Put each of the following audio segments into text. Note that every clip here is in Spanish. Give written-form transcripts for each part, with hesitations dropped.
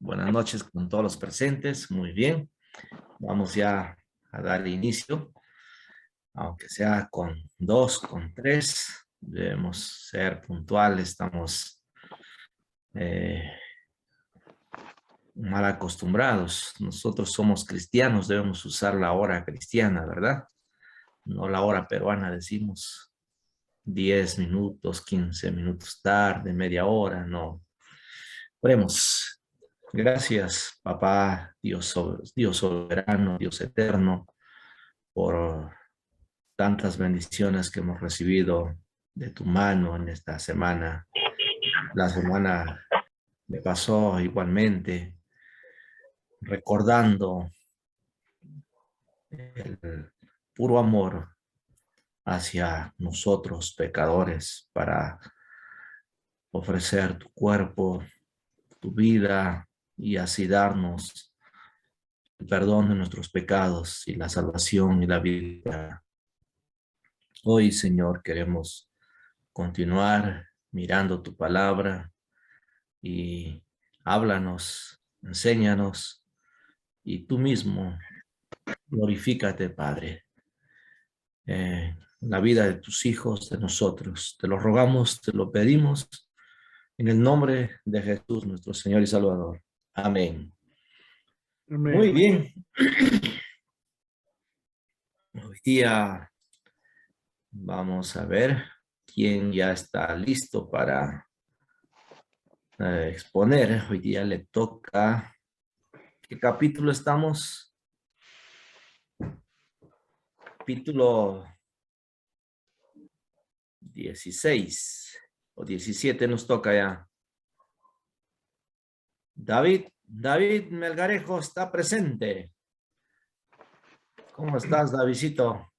Buenas noches con todos los presentes. Muy bien. Vamos ya a dar inicio, aunque sea con dos, con tres. Debemos ser puntuales. Estamos eh, mal acostumbrados. Nosotros somos cristianos, debemos usar la hora cristiana, ¿verdad? No la hora peruana, decimos 10 minutos, 15 minutos tarde, media hora, no. Oremos. Gracias, Papá, Dios soberano, Dios eterno, por tantas bendiciones que hemos recibido de tu mano en esta semana. La semana me pasó igualmente, recordando el puro amor hacia nosotros, pecadores, para ofrecer tu cuerpo, tu vida y así darnos el perdón de nuestros pecados y la salvación y la vida. Hoy, Señor, queremos continuar mirando tu palabra y háblanos, enséñanos y tú mismo glorifícate, Padre, la vida de tus hijos, de nosotros. Te lo rogamos, te lo pedimos en el nombre de Jesús, nuestro Señor y Salvador. Amén. Muy Amén. bien. Hoy día vamos a ver quién ya está listo para exponer. Hoy día le toca. ¿Qué capítulo estamos? Capítulo 16 o 17 nos toca ya. David Melgarejo está presente. ¿Cómo estás, Davidcito?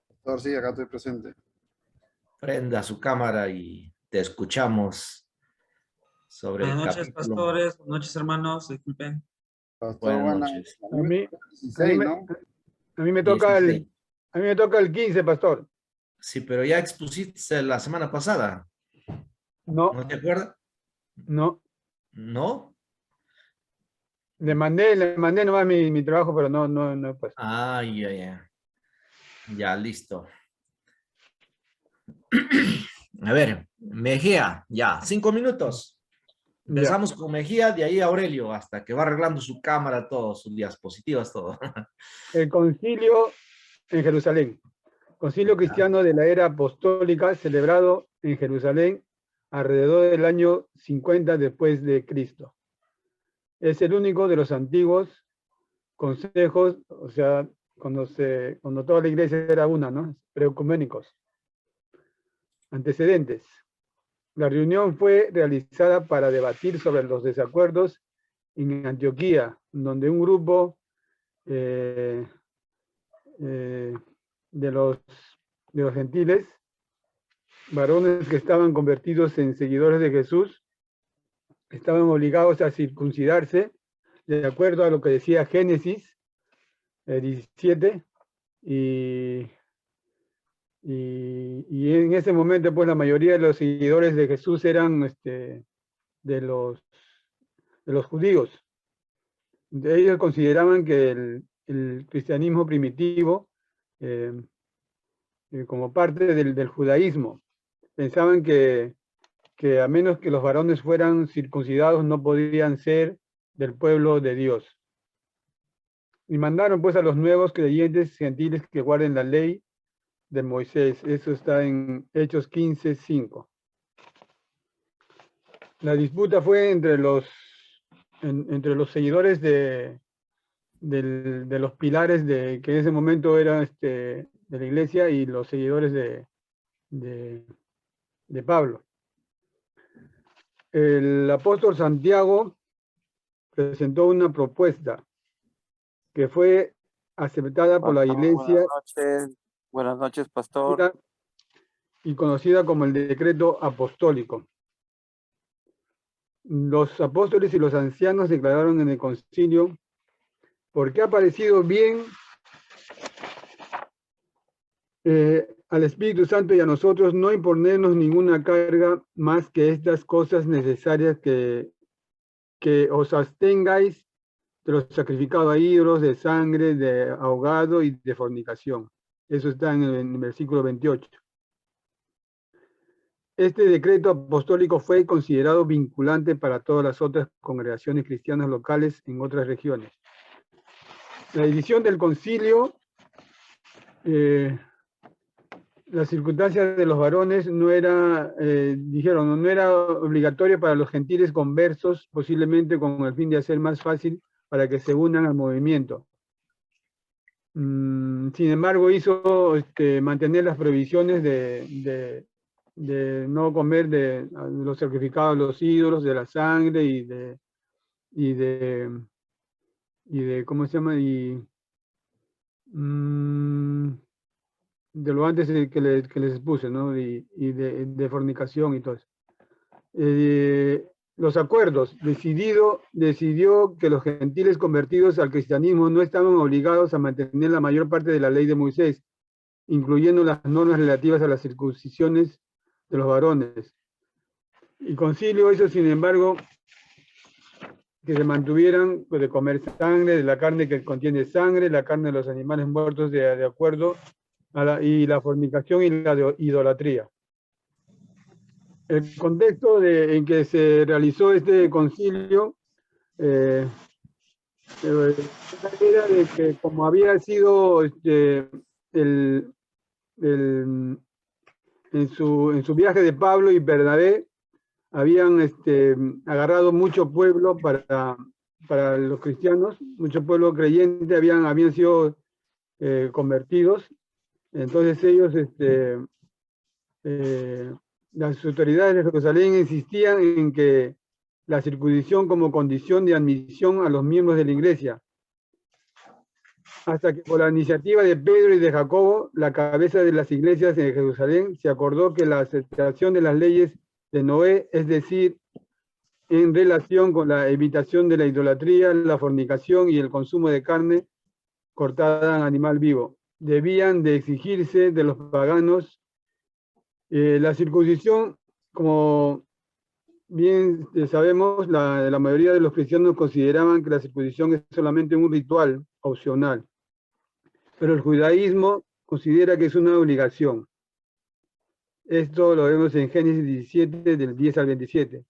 Pastor, sí, acá estoy presente. Prenda su cámara y te escuchamos sobre el Buenas noches, capítulo. pastores. Buenas noches, hermanos. Disculpen. Pastor, Buenas noches. A mí, 16, ¿no? a mí me toca 16. a mí me toca el 15, pastor. Sí, pero ya expusiste la semana pasada. No, ¿No te acuerdas? no. ¿No? Le mandé nomás mi trabajo, pero no pues. Ah, ya. Ya, listo. A ver, Mejía, ya, 5 minutos. Empezamos con Mejía, de ahí Aurelio, hasta que va arreglando su cámara, todo, sus diapositivas, todo. El concilio en Jerusalén. Concilio cristiano de la era apostólica celebrado en Jerusalén alrededor del año 50 después de Cristo. Es el único de los antiguos consejos, o sea, cuando toda la iglesia era una, ¿no? Preecuménicos. Antecedentes. La reunión fue realizada para debatir sobre los desacuerdos en Antioquía, donde un grupo de los gentiles, varones que estaban convertidos en seguidores de Jesús, estaban obligados a circuncidarse, de acuerdo a lo que decía Génesis 17, y en ese momento, pues la mayoría de los seguidores de Jesús eran de los judíos. Ellos consideraban que el cristianismo primitivo, como parte del judaísmo, pensaban que a menos que los varones fueran circuncidados no podían ser del pueblo de Dios. Y mandaron pues a los nuevos creyentes gentiles que guarden la ley de Moisés. Eso está en Hechos 15:5. La disputa fue entre los seguidores de los pilares que en ese momento eran de la iglesia y los seguidores de Pablo. El apóstol Santiago presentó una propuesta que fue aceptada por la iglesia. Buenas noches, pastor. Y conocida como el decreto apostólico. Los apóstoles y los ancianos declararon en el concilio: porque ha parecido bien al Espíritu Santo y a nosotros no imponernos ninguna carga más que estas cosas necesarias que que os abstengáis de los sacrificados a ídolos, de sangre, de ahogado y de fornicación. Eso está en el versículo 28. Este decreto apostólico fue considerado vinculante para todas las otras congregaciones cristianas locales en otras regiones. La edición del concilio, las circunstancias de los varones no era, dijeron, no era obligatorio para los gentiles conversos, posiblemente con el fin de hacer más fácil para que se unan al movimiento. Sin embargo, hizo mantener las prohibiciones de no comer de los sacrificados a los ídolos, de la sangre y de ¿cómo se llama? De lo antes que les expuse, ¿no? Y de fornicación y todo eso. Los acuerdos, decidió que los gentiles convertidos al cristianismo no estaban obligados a mantener la mayor parte de la ley de Moisés, incluyendo las normas relativas a las circuncisiones de los varones. El concilio hizo, sin embargo, que se mantuvieran de comer sangre, de la carne que contiene sangre, la carne de los animales muertos de acuerdo a y la fornicación y la idolatría. El contexto en que se realizó este concilio era de que como había sido en su viaje de Pablo y Bernabé, habían agarrado mucho pueblo para los cristianos, mucho pueblo creyente, habían sido convertidos. Entonces ellos, las autoridades de Jerusalén insistían en que la circuncisión como condición de admisión a los miembros de la iglesia, hasta que por la iniciativa de Pedro y de Jacobo, la cabeza de las iglesias en Jerusalén, se acordó que la aceptación de las leyes de Noé, es decir, en relación con la evitación de la idolatría, la fornicación y el consumo de carne cortada en animal vivo, debían de exigirse de los paganos. La circuncisión, como bien sabemos, la mayoría de los cristianos consideraban que la circuncisión es solamente un ritual opcional, pero el judaísmo considera que es una obligación. Esto lo vemos en Génesis 17, del 10 al 27,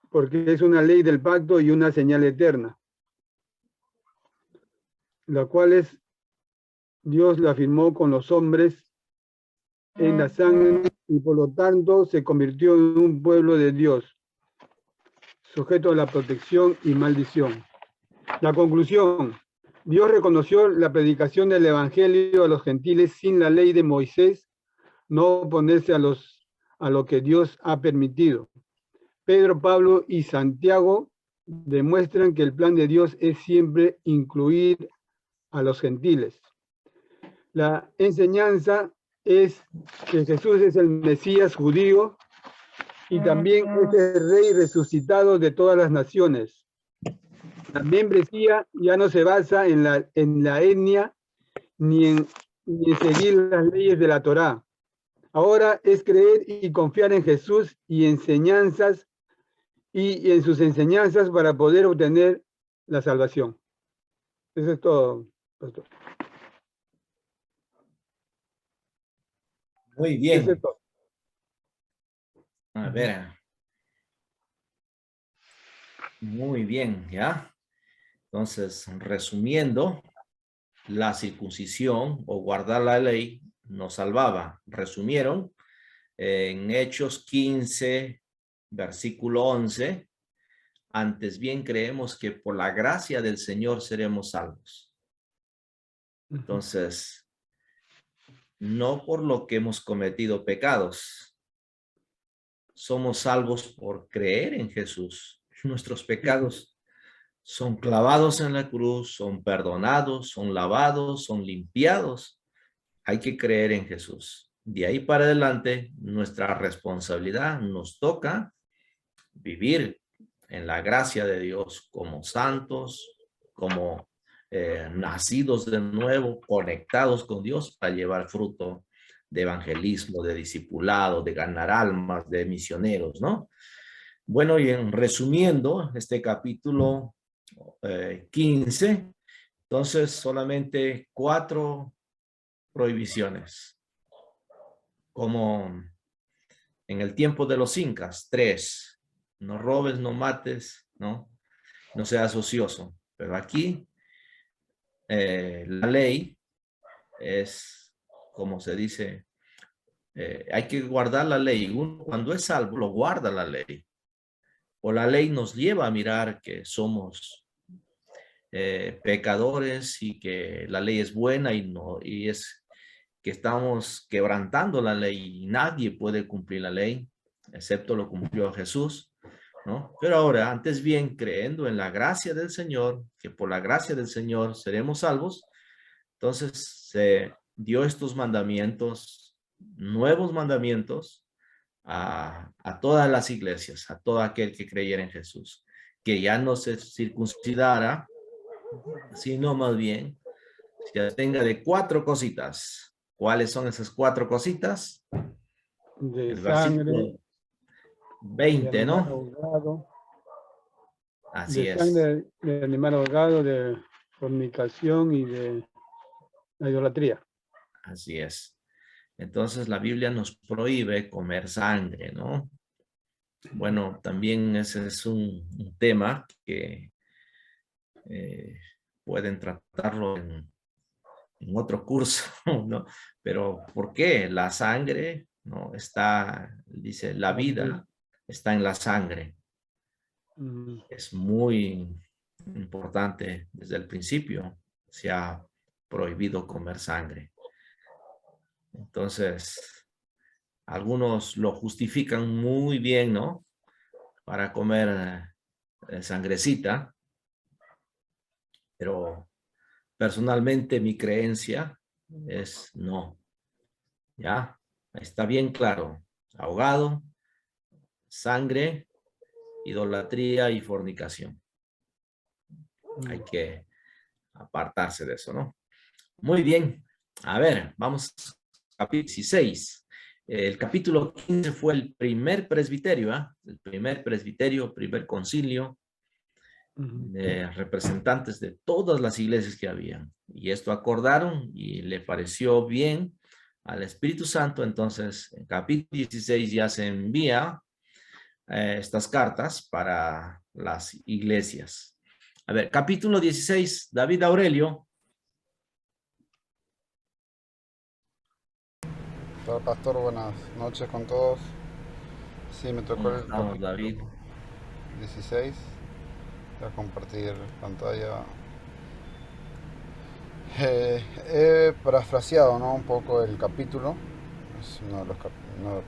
porque es una ley del pacto y una señal eterna, la cual Dios la firmó con los hombres en la sangre y por lo tanto se convirtió en un pueblo de Dios, sujeto a la protección y maldición. La conclusión: Dios reconoció la predicación del evangelio a los gentiles sin la ley de Moisés, no oponerse a lo que Dios ha permitido. Pedro, Pablo y Santiago demuestran que el plan de Dios es siempre incluir a los gentiles. La enseñanza es que Jesús es el Mesías judío y también es el Rey resucitado de todas las naciones. La membresía ya no se basa en la etnia ni en seguir las leyes de la Torá. Ahora es creer y confiar en Jesús y en sus enseñanzas para poder obtener la salvación. Eso es todo, pastor. Muy bien. Eso es todo. A ver. Muy bien, ¿ya? Entonces, resumiendo, la circuncisión o guardar la ley nos salvaba. Resumieron en Hechos 15, versículo 11. Antes bien creemos que por la gracia del Señor seremos salvos. Entonces, no por lo que hemos cometido pecados. Somos salvos por creer en Jesús. Nuestros pecados son clavados en la cruz, son perdonados, son lavados, son limpiados. Hay que creer en Jesús. De ahí para adelante, nuestra responsabilidad nos toca vivir en la gracia de Dios como santos, como nacidos de nuevo, conectados con Dios para llevar fruto de evangelismo, de discipulado, de ganar almas, de misioneros, ¿no? Bueno, y en resumiendo este capítulo 15, entonces solamente 4 prohibiciones, como en el tiempo de los incas, 3, no robes, no mates, no seas ocioso, pero aquí la ley es, como se dice, hay que guardar la ley. Uno, cuando es salvo, lo guarda la ley. O la ley nos lleva a mirar que somos pecadores y que la ley es buena y es que estamos quebrantando la ley y nadie puede cumplir la ley, excepto lo cumplió Jesús, ¿no? Pero ahora, antes bien, creyendo en la gracia del Señor, que por la gracia del Señor seremos salvos, entonces se dio estos mandamientos, nuevos mandamientos, a todas las iglesias, a todo aquel que creyera en Jesús, que ya no se circuncidara, sino más bien se tenga de 4 cositas. ¿Cuáles son esas 4 cositas? De El sangre, versículo de 20, animal ¿no? ahogado, Así de es, sangre de animal ahogado, de fornicación y de la idolatría. así es. Entonces la Biblia nos prohíbe comer sangre, ¿no? Bueno, también ese es un tema que pueden tratarlo en otro curso, ¿no? Pero ¿por qué? La sangre, ¿no? Está, dice, la vida está en la sangre. Mm, Es muy importante desde el principio. Se ha prohibido comer sangre. Entonces, algunos lo justifican muy bien, ¿no? Para comer sangrecita, pero personalmente mi creencia es no. ¿Ya? Está bien claro. Ahogado, sangre, idolatría y fornicación. Hay que apartarse de eso, ¿no? Muy bien. A ver, vamos a capítulo 16. El capítulo 15 fue el primer presbiterio, ¿eh? El primer presbiterio, primer concilio de representantes de todas las iglesias que habían. Y esto acordaron y le pareció bien al Espíritu Santo. Entonces, en capítulo 16 ya se envía estas cartas para las iglesias. A ver, capítulo 16, David Aurelio. Hola, pastor, buenas noches con todos. Sí, me tocó ¿Cómo el estamos, capítulo David? 16. Voy a compartir pantalla. He parafraseado, ¿no?, un poco el capítulo. Es uno de los,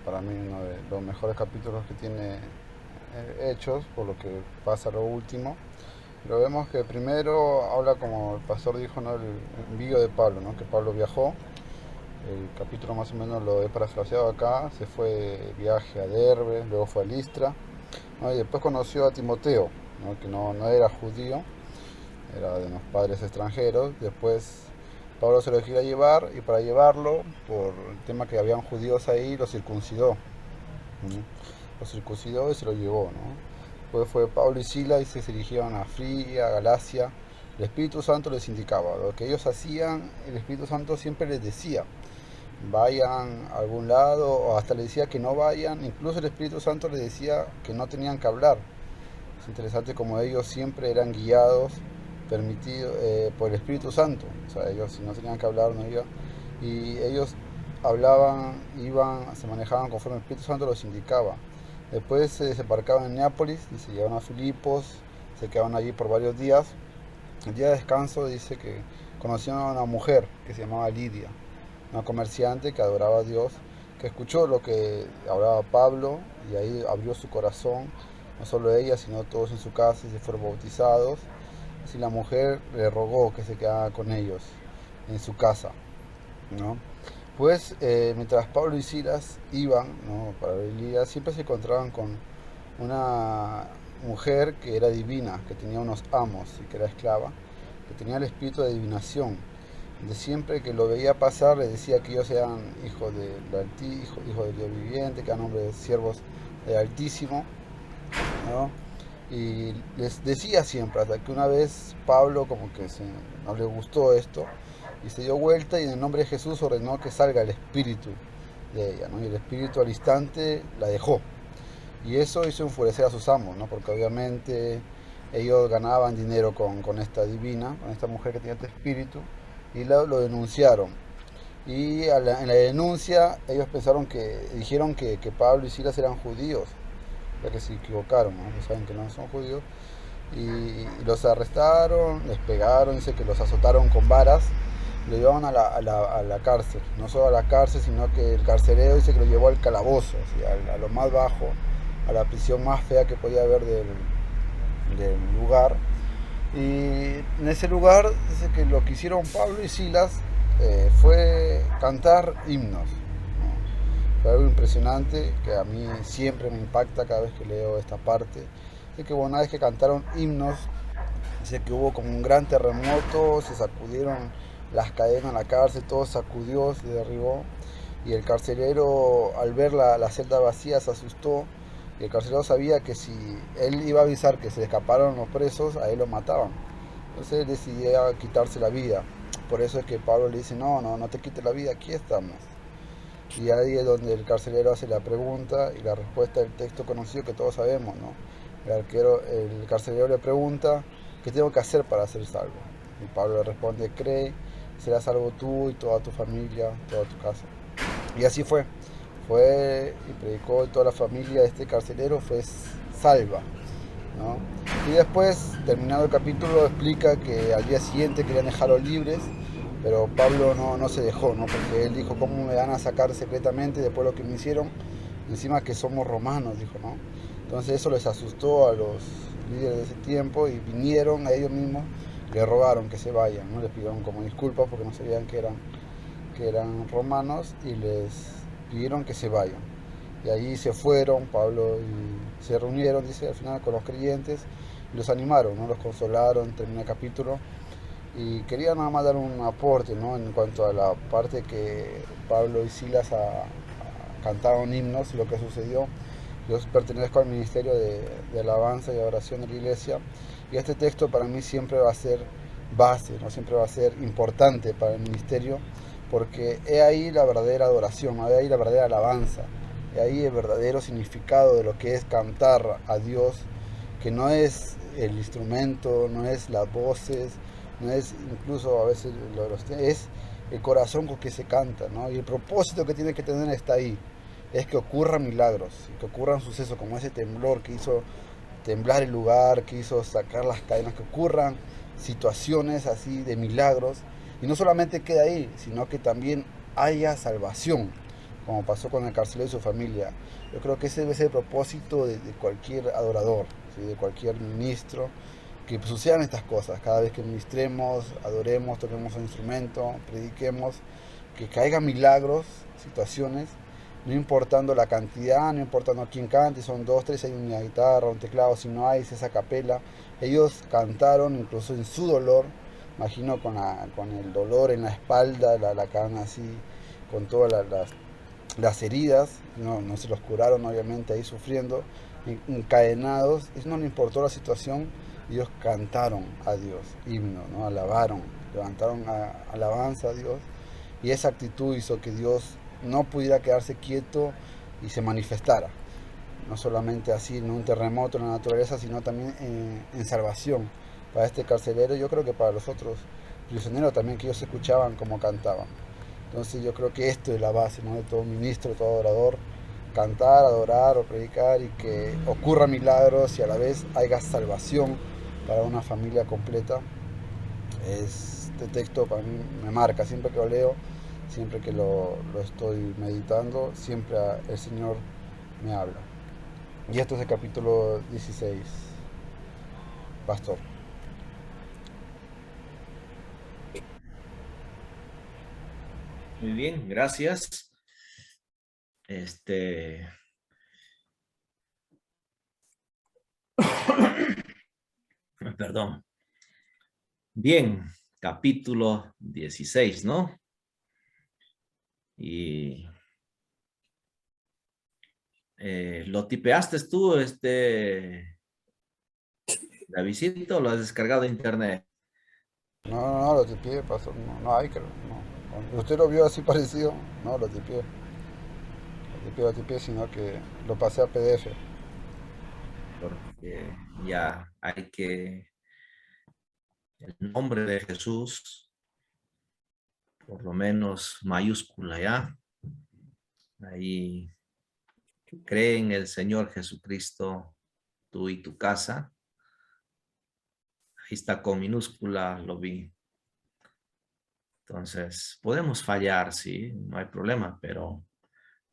para mí, uno de los mejores capítulos que tiene hechos, por lo que pasa lo último. Pero vemos que primero habla, como el pastor dijo, ¿no?, el envío de Pablo, ¿no?, que Pablo viajó. El capítulo más o menos lo he parafraseado acá. Se fue viaje a Derbe, luego fue a Listra, ¿no?, y después conoció a Timoteo, ¿no?, que no era judío, era de unos padres extranjeros. Después Pablo se lo quería llevar y para llevarlo, por el tema que habían judíos ahí, lo circuncidó, ¿no? Lo circuncidó y se lo llevó, ¿no? Después fue Pablo y Sila y se dirigieron a Frigia, Galacia. El Espíritu Santo les indicaba lo que ellos hacían. El Espíritu Santo siempre les decía: vayan a algún lado, o hasta les decía que no vayan. Incluso el Espíritu Santo les decía que no tenían que hablar. Es interesante como ellos siempre eran guiados, permitidos por el Espíritu Santo. O sea, ellos, si no tenían que hablar, no iban. Y ellos hablaban, iban, se manejaban conforme el Espíritu Santo los indicaba. Después se desembarcaban en Neápolis y se llevaban a Filipos, se quedaban allí por varios días. El día de descanso dice que conocieron a una mujer que se llamaba Lidia, una comerciante que adoraba a Dios, que escuchó lo que hablaba Pablo y ahí abrió su corazón. No solo ella, sino todos en su casa, y se fueron bautizados. Así la mujer le rogó que se quedara con ellos en su casa, ¿no? Pues mientras Pablo y Silas iban, ¿no?, para Lidia, siempre se encontraban con una mujer que era divina, que tenía unos amos y que era esclava, que tenía el espíritu de adivinación. De siempre que lo veía pasar le decía que ellos eran hijos del Dios viviente, que eran hombres siervos del Altísimo. ¿no? Y les decía siempre, hasta que una vez Pablo como que no le gustó esto y se dio vuelta y en el nombre de Jesús ordenó que salga el espíritu de ella, ¿no? Y el espíritu al instante la dejó. Y eso hizo enfurecer a sus amos, ¿no? Porque obviamente ellos ganaban dinero con esta divina, con esta mujer que tenía este espíritu, y lo denunciaron. Y en la denuncia ellos dijeron que Pablo y Silas eran judíos, ya que se equivocaron, ¿no? Que saben que no son judíos. Y los arrestaron, les pegaron, dice que los azotaron con varas, lo llevaban a la cárcel. No solo a la cárcel, sino que el carcelero dice que lo llevó al calabozo, ¿sí? A lo más bajo, a la prisión más fea que podía haber del lugar. Y en ese lugar dice que lo que hicieron Pablo y Silas fue cantar himnos, ¿no? Fue algo impresionante que a mí siempre me impacta cada vez que leo esta parte. Dice que una vez que cantaron himnos, dice que hubo como un gran terremoto, se sacudieron las cadenas en la cárcel, todo sacudió, se derribó. Y el carcelero, al ver la celda vacía, se asustó. Y el carcelero sabía que si él iba a avisar que se escaparon los presos, a él lo mataban. Entonces él decidía quitarse la vida. Por eso es que Pablo le dice, no te quites la vida, aquí estamos. Y ahí es donde el carcelero hace la pregunta y la respuesta del texto conocido que todos sabemos, ¿no? El carcelero le pregunta, ¿qué tengo que hacer para ser salvo? Y Pablo le responde, cree, serás salvo tú y toda tu familia, toda tu casa. Y así fue. Fue y predicó, y toda la familia de este carcelero fue salva, ¿no? Y después, terminado el capítulo, explica que al día siguiente querían dejarlos libres, pero Pablo no se dejó, ¿no? Porque él dijo, ¿cómo me van a sacar secretamente después de lo que me hicieron? Encima que somos romanos, dijo, ¿no? Entonces eso les asustó a los líderes de ese tiempo y vinieron a ellos mismos, le rogaron que se vayan, ¿no? Les pidieron como disculpas porque no sabían que eran romanos y les pidieron que se vayan. Y ahí se fueron, Pablo y se reunieron, dice, al final con los creyentes y los animaron, ¿no? Los consolaron, terminó el capítulo. Y quería nada más dar un aporte, ¿no? En cuanto a la parte que Pablo y Silas cantaron himnos, lo que sucedió. Yo pertenezco al ministerio de alabanza y oración de la iglesia y este texto para mí siempre va a ser base, ¿no? Siempre va a ser importante para el ministerio porque es ahí la verdadera adoración, ¿no? Es ahí la verdadera alabanza, es ahí el verdadero significado de lo que es cantar a Dios, que no es el instrumento, no es las voces, no es incluso a veces es el corazón con que se canta, ¿no? Y el propósito que tiene que tener está ahí, es que ocurran milagros, que ocurran sucesos como ese temblor que hizo temblar el lugar, que hizo sacar las cadenas, que ocurran situaciones así de milagros, y no solamente queda ahí, sino que también haya salvación, como pasó con el carcelero y su familia. Yo creo que ese debe ser el propósito de cualquier adorador, ¿sí? De cualquier ministro, que sucedan estas cosas, cada vez que ministremos, adoremos, toquemos un instrumento, prediquemos, que caigan milagros, situaciones, no importando la cantidad, no importando quién cante, son 2, 3, hay una guitarra, un teclado, si no hay, es a capela. Ellos cantaron incluso en su dolor, imagino con el dolor en la espalda, la cana así, con todas las heridas, no se los curaron obviamente ahí sufriendo, encadenados, eso no le importó la situación, ellos cantaron a Dios, himno, ¿no? Alabaron, levantaron alabanza a Dios, y esa actitud hizo que Dios no pudiera quedarse quieto y se manifestara, no solamente así en un terremoto en la naturaleza, sino también en salvación para este carcelero, yo creo que para los otros prisioneros también, que ellos escuchaban como cantaban. Entonces yo creo que esto es la base, ¿no? De todo ministro, todo adorador, cantar, adorar o predicar, y que ocurra milagros y a la vez haya salvación para una familia completa. Este texto para mí me marca, siempre que lo leo, siempre que lo estoy meditando, siempre el Señor me habla. Y esto es el capítulo 16, pastor. Muy bien, gracias. Perdón. Bien, capítulo 16, ¿no? Y lo tipeaste tú, Davidcito, lo has descargado de internet. No, lo tipié, pastor. No, no hay, creo. No. ¿Usted lo vio así parecido? No, lo tipié. Lo tipié, sino que lo pasé a PDF. Porque ya hay que, el nombre de Jesús, por lo menos mayúscula ya, ahí cree en el Señor Jesucristo, tú y tu casa. Ahí está con minúscula, lo vi. Entonces, podemos fallar, sí, no hay problema, pero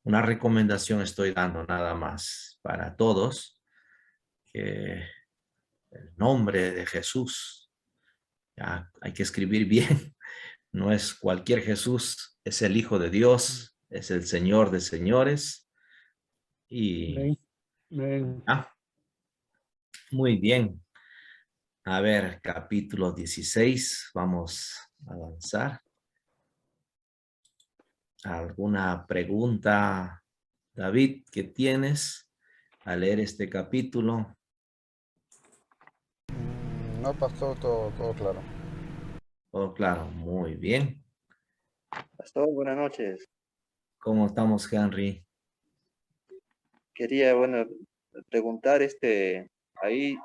una recomendación estoy dando nada más para todos, que el nombre de Jesús, ya hay que escribir bien, no es cualquier Jesús, es el Hijo de Dios, es el Señor de señores y Amén. Amén. muy bien. A ver, capítulo 16, vamos a avanzar. ¿Alguna pregunta, David, que tienes al leer este capítulo? No, pastor, todo claro. Oh, claro, muy bien. Pastor, buenas noches. ¿Cómo estamos, Henry? Quería, bueno, preguntar, ahí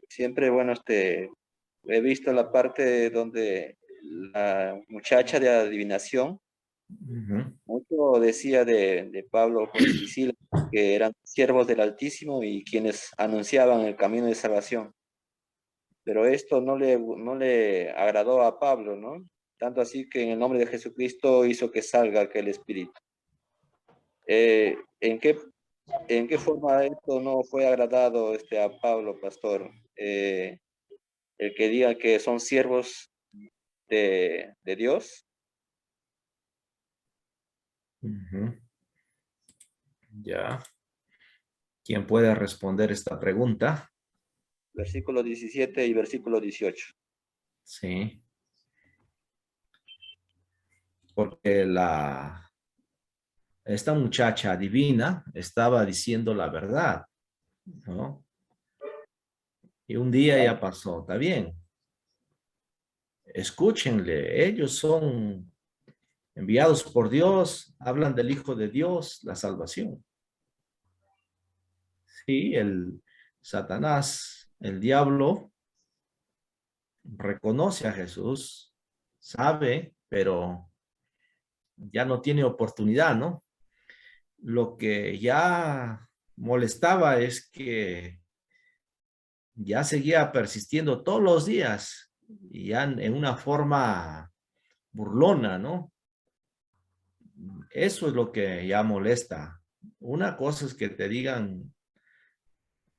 siempre, bueno, he visto la parte donde la muchacha de adivinación, Ujú. mucho decía de Pablo y Silas, que eran siervos del Altísimo y quienes anunciaban el camino de salvación. Pero esto no le agradó a Pablo, ¿no? Tanto así que en el nombre de Jesucristo hizo que salga aquel espíritu. Eh, ¿en qué ¿En qué forma esto no fue agradado a Pablo, pastor? El que diga que son siervos de Dios. Ujú. Ya. ¿Quién puede responder esta pregunta? Versículo 17 y versículo 18. Sí. Porque esta muchacha divina estaba diciendo la verdad, ¿no? Y un día ya pasó, está bien. Escúchenle, ellos son enviados por Dios, hablan del Hijo de Dios, la salvación. Sí, el Satanás, el diablo, reconoce a Jesús, sabe, pero ya no tiene oportunidad, ¿no? Lo que ya molestaba es que ya seguía persistiendo todos los días y ya en una forma burlona, ¿no? Eso es lo que ya molesta. Una cosa es que te digan,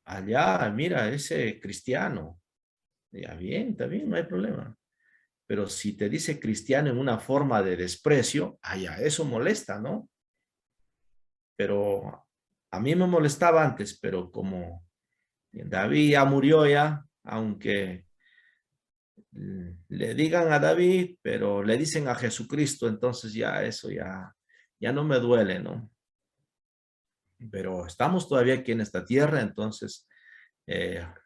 allá, mira, ese cristiano, ya bien, está bien, no hay problema. Pero si te dice cristiano en una forma de desprecio, allá, eso molesta, ¿no? Pero a mí me molestaba antes, pero como David ya murió ya, aunque le digan a David, pero le dicen a Jesucristo, entonces ya eso ya no me duele, ¿no? Pero estamos todavía aquí en esta tierra, entonces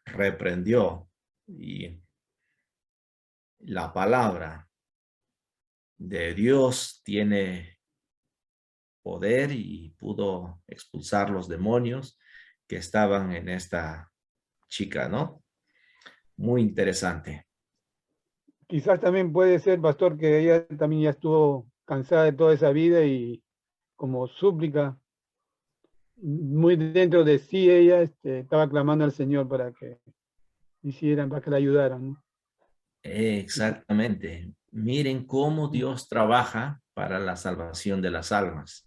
reprendió y la palabra de Dios tiene poder y pudo expulsar los demonios que estaban en esta chica, ¿no? Muy interesante. Quizás también puede ser, pastor, que ella también ya estuvo cansada de toda esa vida y como súplica, muy dentro de sí ella estaba clamando al Señor para que hicieran, para que la ayudaran, ¿no? Exactamente. Miren cómo Dios trabaja para la salvación de las almas.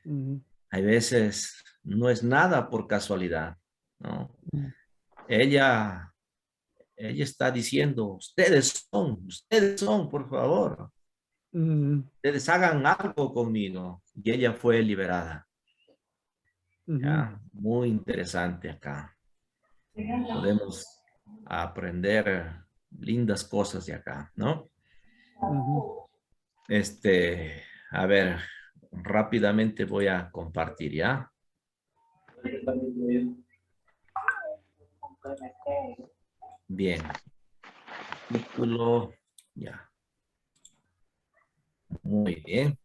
Ujú. Hay veces no es nada por casualidad, ¿no? Ella está diciendo, ustedes son, por favor, Ujú. ustedes hagan algo conmigo. Y ella fue liberada. Ujú. ¿Ya? Muy interesante acá. Podemos aprender lindas cosas de acá, ¿no? Ujú. A ver, rápidamente voy a compartir, ¿ya? Bien. Título, ya. Muy bien.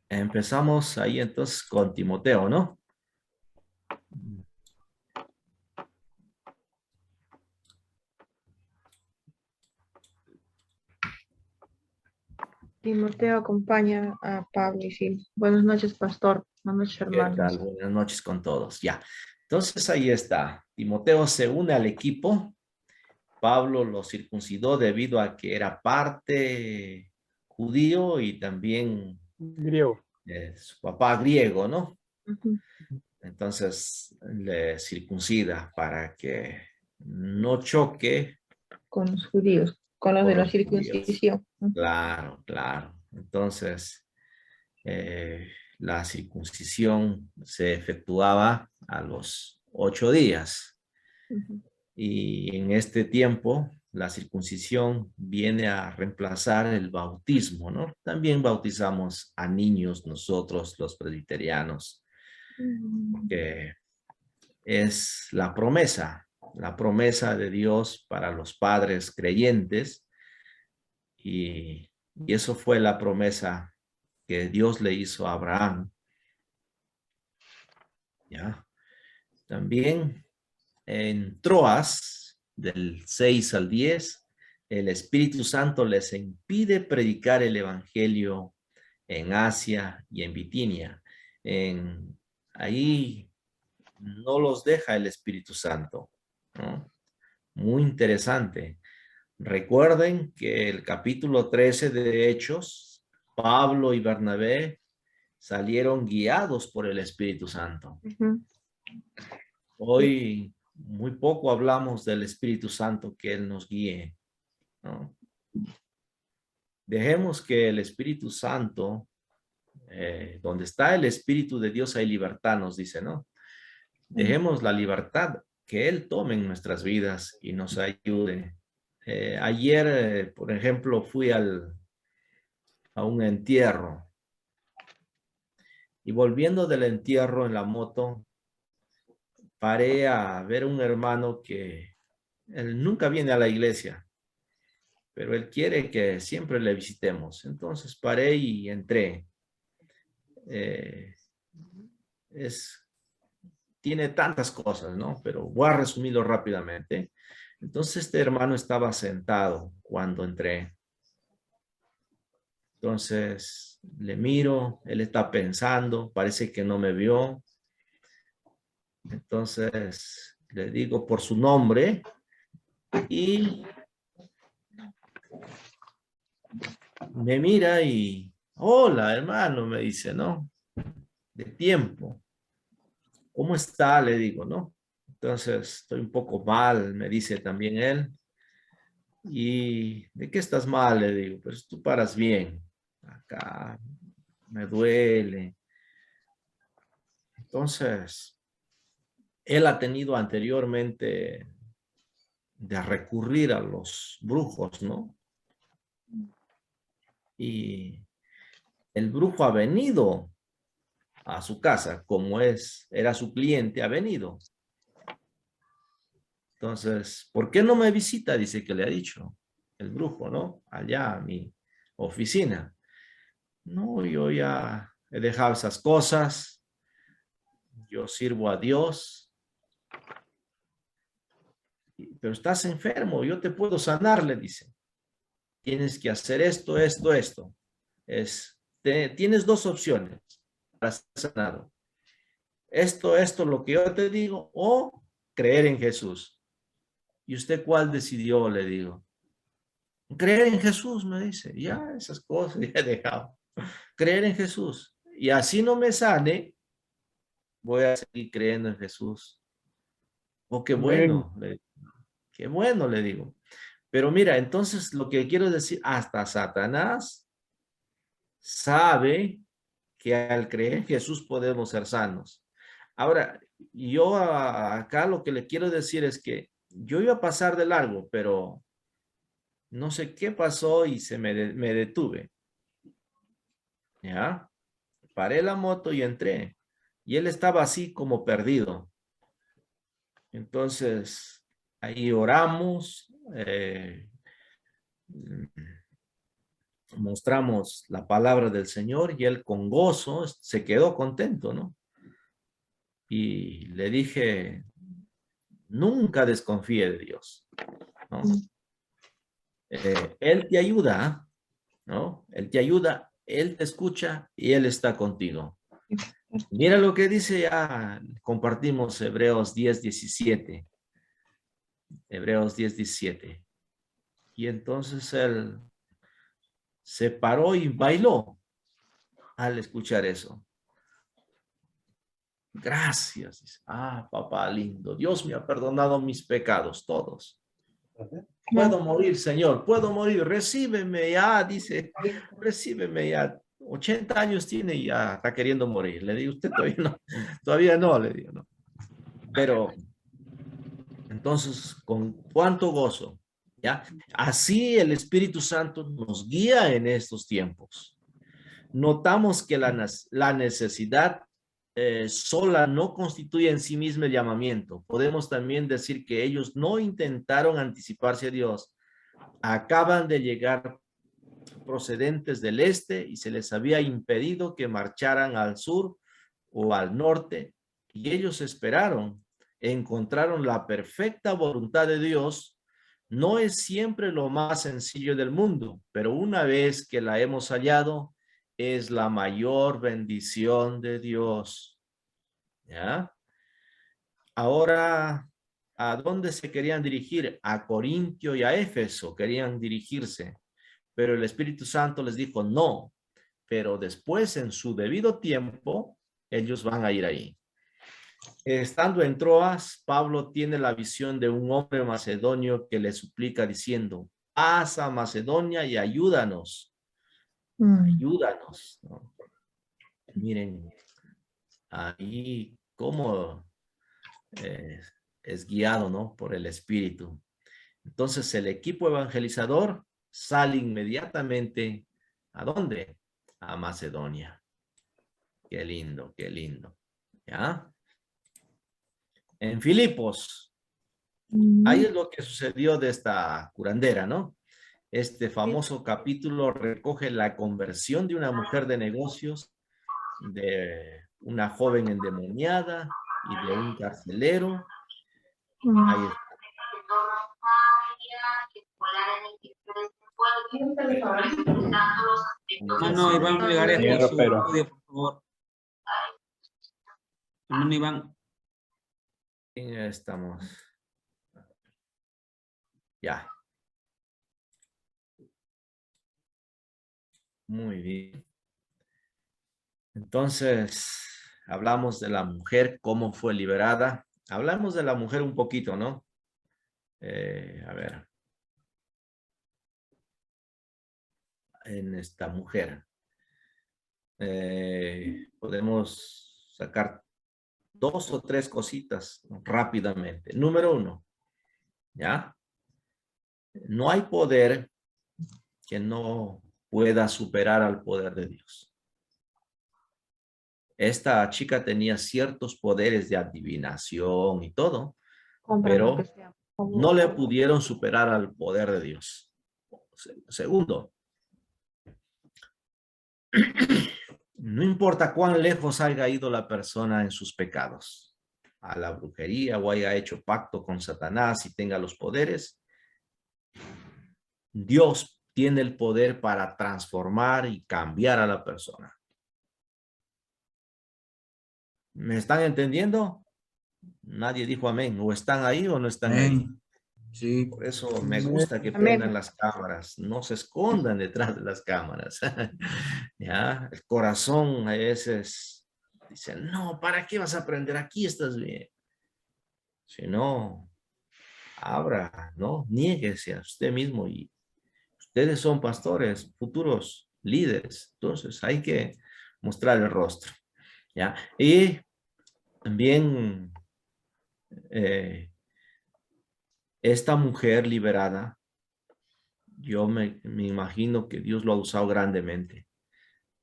Empezamos ahí entonces con Timoteo, ¿no? Timoteo acompaña a Pablo y sí. Buenas noches, pastor. Buenas noches, ¿Qué tal? hermanos. Buenas noches con todos. Ya. Entonces ahí está. Timoteo se une al equipo. Pablo lo circuncidó debido a que era parte judío y también Griego. su papá griego, ¿no? Ujú. Entonces le circuncida para que no choque Con los judíos, con los de con la los judíos. circuncisión. Ujú. Claro, claro. Entonces, la circuncisión se efectuaba a los 8 días. Ujú. Y en este tiempo, la circuncisión viene a reemplazar el bautismo, ¿no? También bautizamos a niños nosotros, los presbiterianos, que es la promesa de Dios para los padres creyentes. Y eso fue la promesa que Dios le hizo a Abraham, ¿ya? También en Troas, del 6 al 10, el Espíritu Santo les impide predicar el Evangelio en Asia y en Bitinia. Ahí no los deja el Espíritu Santo, ¿no? Muy interesante. Recuerden que el capítulo 13 de Hechos, Pablo y Bernabé salieron guiados por el Espíritu Santo. Ujú. Hoy muy poco hablamos del Espíritu Santo, que Él nos guíe, ¿no? Dejemos que el Espíritu Santo, donde está el Espíritu de Dios hay libertad, nos dice, ¿no? Dejemos la libertad que Él tome en nuestras vidas y nos ayude. Ayer, por ejemplo, fui a un entierro y volviendo del entierro en la moto, paré a ver un hermano que él nunca viene a la iglesia, pero él quiere que siempre le visitemos. Entonces paré y entré. Eh, tiene tantas cosas, ¿no? Pero voy a resumirlo rápidamente. Entonces este hermano estaba sentado cuando entré. Entonces le miro, él está pensando, parece que no me vio. Entonces le digo por su nombre y me mira y, hola hermano, me dice, ¿no? De tiempo. ¿Cómo está? Le digo, ¿no? Entonces estoy un poco mal, me dice también él. ¿Y de qué estás mal? Le digo, pues tú paras bien. Acá me duele. Entonces, él ha tenido anteriormente de recurrir a los brujos, ¿no? Y el brujo ha venido a su casa, como era su cliente, ha venido. Entonces, ¿por qué no me visita? Dice que le ha dicho el brujo, ¿no? Allá a mi oficina. No, yo ya he dejado esas cosas, yo sirvo a Dios, pero estás enfermo, yo te puedo sanar, le dice. Tienes que hacer esto, esto, esto. Tienes dos opciones para ser sanado. Esto, lo que yo te digo, o creer en Jesús. ¿Y usted cuál decidió? Le digo. Creer en Jesús, me dice. Ya, esas cosas ya he dejado. Creer en Jesús. Y así no me sane, voy a seguir creyendo en Jesús. Oh, Amén. qué bueno, le digo. Pero mira, entonces lo que quiero decir, hasta Satanás sabe que al creer en Jesús podemos ser sanos. Ahora, yo acá lo que le quiero decir es que yo iba a pasar de largo, pero no sé qué pasó y me detuve. ¿Ya? Paré la moto y entré. y él estaba así como perdido. Entonces, ahí oramos, mostramos la palabra del Señor y él con gozo se quedó contento, ¿no? Y le dije, nunca desconfíe de Dios, ¿no? Él te ayuda, ¿no? Él te ayuda, Él te escucha y Él está contigo. Mira lo que dice, ya compartimos Hebreos 10:17. Hebreos 10:17. Y entonces él se paró y bailó al escuchar eso. Gracias. Dice, papá lindo, Dios me ha perdonado mis pecados todos. Puedo morir, Señor, puedo morir, recíbeme ya, dice, recíbeme ya. 80 años tiene y ya está queriendo morir. Le digo, usted todavía no, le digo, no. Pero, entonces, con cuánto gozo, ¿ya? Así el Espíritu Santo nos guía en estos tiempos. Notamos que la necesidad sola no constituye en sí misma el llamamiento. Podemos también decir que ellos no intentaron anticiparse a Dios. Acaban de llegar procedentes del este y se les había impedido que marcharan al sur o al norte, y ellos esperaron, encontraron la perfecta voluntad de Dios. No es siempre lo más sencillo del mundo, pero una vez que la hemos hallado, es la mayor bendición de Dios. ¿Ya? Ahora, ¿a dónde se querían dirigir? A Corintio y a Éfeso querían dirigirse, pero el Espíritu Santo les dijo no, pero después en su debido tiempo, ellos van a ir ahí. Estando en Troas, Pablo tiene la visión de un hombre macedonio que le suplica diciendo, pasa a Macedonia y ayúdanos. Ayúdanos, ¿no? Miren, ahí cómo es guiado, ¿no? Por el Espíritu. Entonces el equipo evangelizador sale inmediatamente, ¿a dónde? A Macedonia. Qué lindo, qué lindo. ¿Ya? En Filipos, ahí es lo que sucedió de esta curandera, ¿no? Este famoso capítulo recoge la conversión de una mujer de negocios, de una joven endemoniada y de un carcelero. Ahí está. Hermano Iván Melgarejo, su audio, por favor. Hermano Iván. Ya estamos. Ya. Muy bien. Entonces, hablamos de la mujer, cómo fue liberada. Hablamos de la mujer un poquito, ¿no? A ver. En esta mujer. Podemos sacar 2 o 3 cositas, ¿no? Rápidamente. Número 1, ¿ya? No hay poder que no pueda superar al poder de Dios. Esta chica tenía ciertos poderes de adivinación y todo, pero no le pudieron superar al poder de Dios. Segundo, no importa cuán lejos haya ido la persona en sus pecados, a la brujería o haya hecho pacto con Satanás y tenga los poderes, Dios tiene el poder para transformar y cambiar a la persona. ¿Me están entendiendo? Nadie dijo amén. O están ahí o no están ahí. Sí. Por eso me gusta que pongan las cámaras. No se escondan detrás de las cámaras. ¿Ya? El corazón a veces dice, no, ¿para qué vas a aprender? Aquí estás bien. Si no, abra, ¿no? Niéguese a usted mismo. Y ustedes son pastores, futuros líderes. Entonces hay que mostrar el rostro. ¿Ya? Y también esta mujer liberada, yo me imagino que Dios lo ha usado grandemente.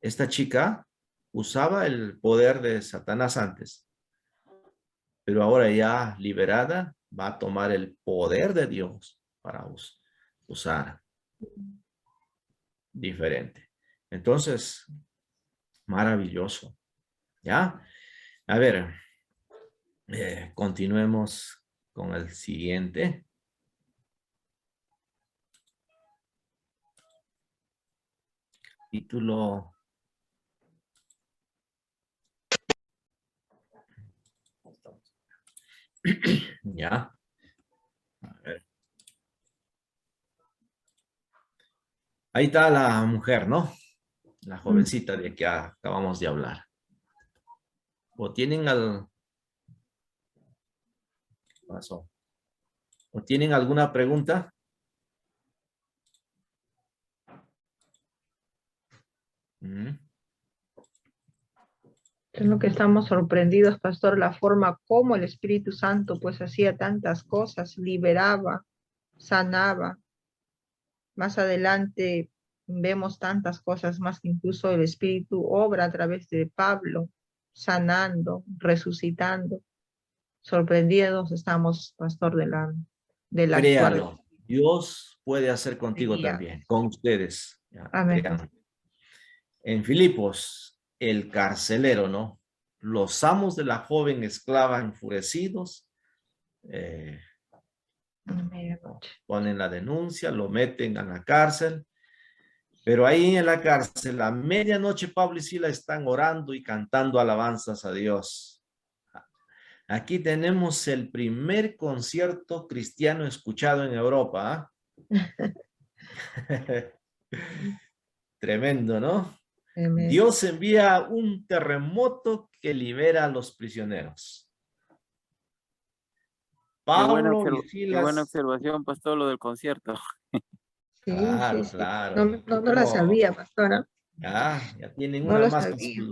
Esta chica usaba el poder de Satanás antes, pero ahora ya liberada va a tomar el poder de Dios para usar diferente. Entonces, maravilloso. ¿Ya? A ver, continuemos con el siguiente. Título. Ya. A ver. Ahí está la mujer, ¿no? La jovencita de que acabamos de hablar. ¿O tienen ¿Qué pasó? ¿O tienen alguna pregunta? Es lo que estamos sorprendidos, pastor, la forma como el Espíritu Santo pues hacía tantas cosas, liberaba, sanaba. Más adelante vemos tantas cosas más que incluso el Espíritu obra a través de Pablo, sanando, resucitando. Sorprendidos estamos, pastor, del actuar de Créalo. Dios puede hacer contigo día. también, con ustedes. Ya, Amén. créanlo. En Filipos, el carcelero, ¿no? Los amos de la joven esclava enfurecidos ponen la denuncia, lo meten a la cárcel, pero ahí en la cárcel a medianoche Pablo y Sila están orando y cantando alabanzas a Dios. Aquí tenemos el primer concierto cristiano escuchado en Europa. Tremendo, ¿no? Amén. Dios envía un terremoto que libera a los prisioneros. Pablo y Qué buena Silas. observación, pastor, lo del concierto. Sí, Claro, sí, sí. claro. No la sabía, pastora. Ya tienen No una lo más sabía.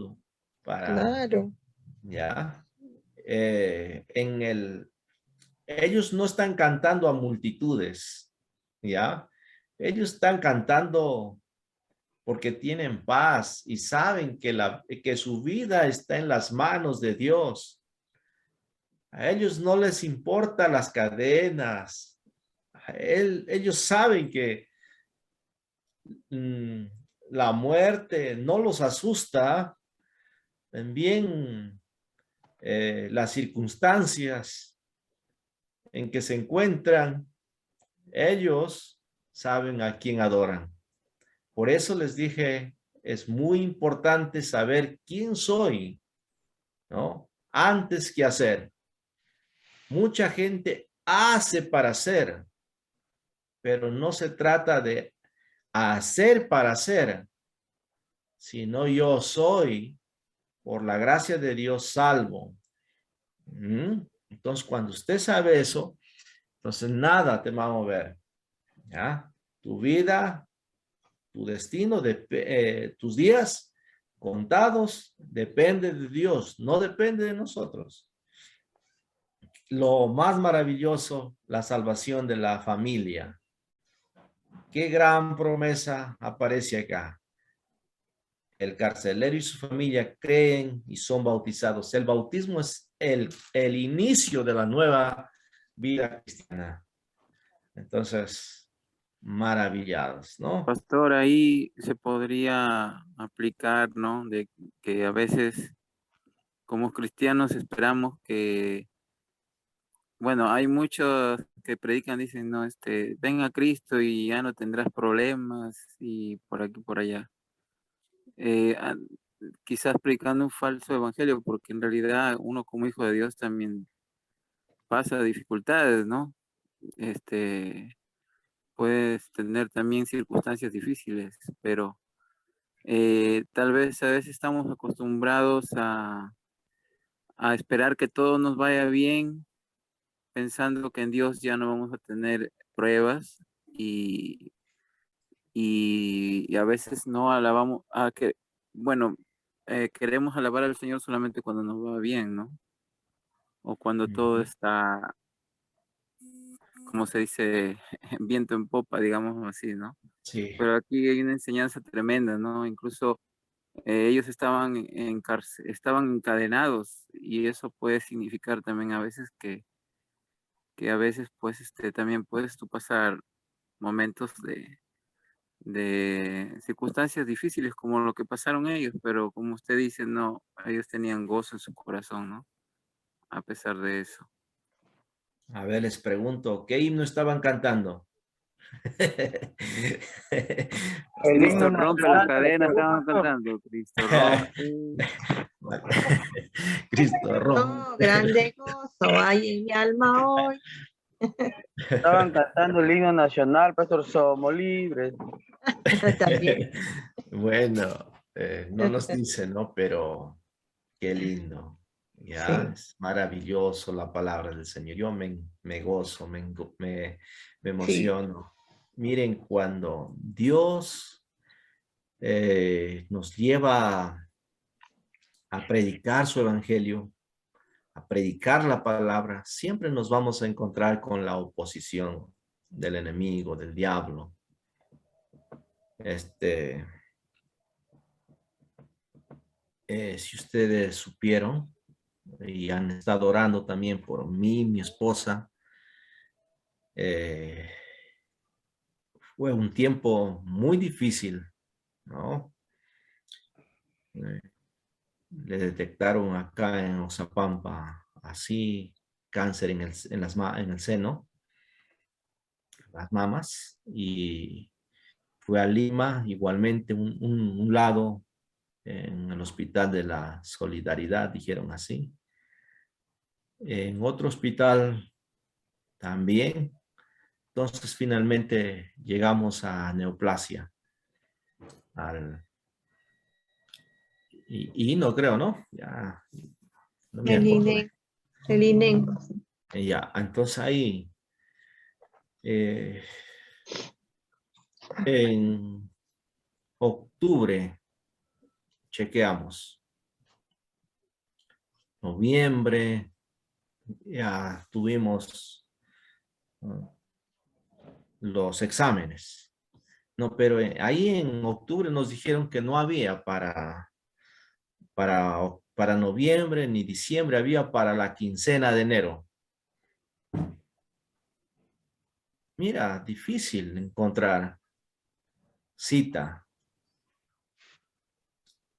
para, Claro. ya. Ellos no están cantando a multitudes, ya. Ellos están cantando porque tienen paz y saben que su vida está en las manos de Dios. A ellos no les importan las cadenas. Ellos saben que mm, la muerte no los asusta. También las circunstancias en que se encuentran, ellos saben a quién adoran. Por eso les dije, es muy importante saber quién soy, ¿no? Antes que hacer. Mucha gente hace para hacer, pero no se trata de hacer para hacer, sino yo soy, por la gracia de Dios, salvo. Entonces, cuando usted sabe eso, entonces nada te va a mover, ¿ya? Tu vida, tu destino, tus días contados, depende de Dios, no depende de nosotros. Lo más maravilloso, la salvación de la familia. Qué gran promesa aparece acá. El carcelero y su familia creen y son bautizados. El bautismo es el inicio de la nueva vida cristiana. Entonces, maravillados, ¿no? Pastor, ahí se podría aplicar, ¿no? De que a veces como cristianos esperamos que, bueno, hay muchos que predican, dicen, no, ven a Cristo y ya no tendrás problemas y por aquí, por allá. Quizás predicando un falso evangelio, porque en realidad uno como hijo de Dios también pasa dificultades, ¿no? Puedes tener también circunstancias difíciles, pero tal vez a veces estamos acostumbrados a esperar que todo nos vaya bien, pensando que en Dios ya no vamos a tener pruebas y a veces no alabamos, bueno, queremos alabar al Señor solamente cuando nos va bien, ¿no? O cuando todo está, como se dice, viento en popa, digamos así, ¿no? Sí. Pero aquí hay una enseñanza tremenda, ¿no? Incluso ellos estaban encadenados, y eso puede significar también a veces que a veces pues también puedes tú pasar momentos de circunstancias difíciles como lo que pasaron ellos, pero como usted dice, no, ellos tenían gozo en su corazón, ¿no? A pesar de eso. A ver, les pregunto, ¿qué himno estaban cantando? El himno Cristo rompe las nacional. cadenas, estaban cantando. Cristo rompe. Cristo rompe. Oh, grande gozo hay en mi alma hoy. Estaban cantando el himno nacional, pastor, somos libres. También. Bueno, no nos dice, ¿no? Pero qué lindo. Ya, Sí. es maravilloso la palabra del Señor. Yo me gozo, me Sí. emociono. Miren, cuando Dios nos lleva a predicar su evangelio, a predicar la palabra, siempre nos vamos a encontrar con la oposición del enemigo, del diablo. Si ustedes supieron y han estado orando también por mí, mi esposa, fue un tiempo muy difícil, ¿no? Le detectaron acá en Oxapampa así cáncer en el seno, las mamas, y fue a Lima, igualmente un lado en el Hospital de la Solidaridad, dijeron así. En otro hospital también. Entonces finalmente llegamos a neoplasia. Y no creo, ¿no? Ya no me El acuerdo. INE. El INE. Ya, entonces ahí en octubre chequeamos. Noviembre ya tuvimos los exámenes. No, pero ahí en octubre nos dijeron que no había para noviembre ni diciembre, había para la quincena de enero. Mira, difícil encontrar cita.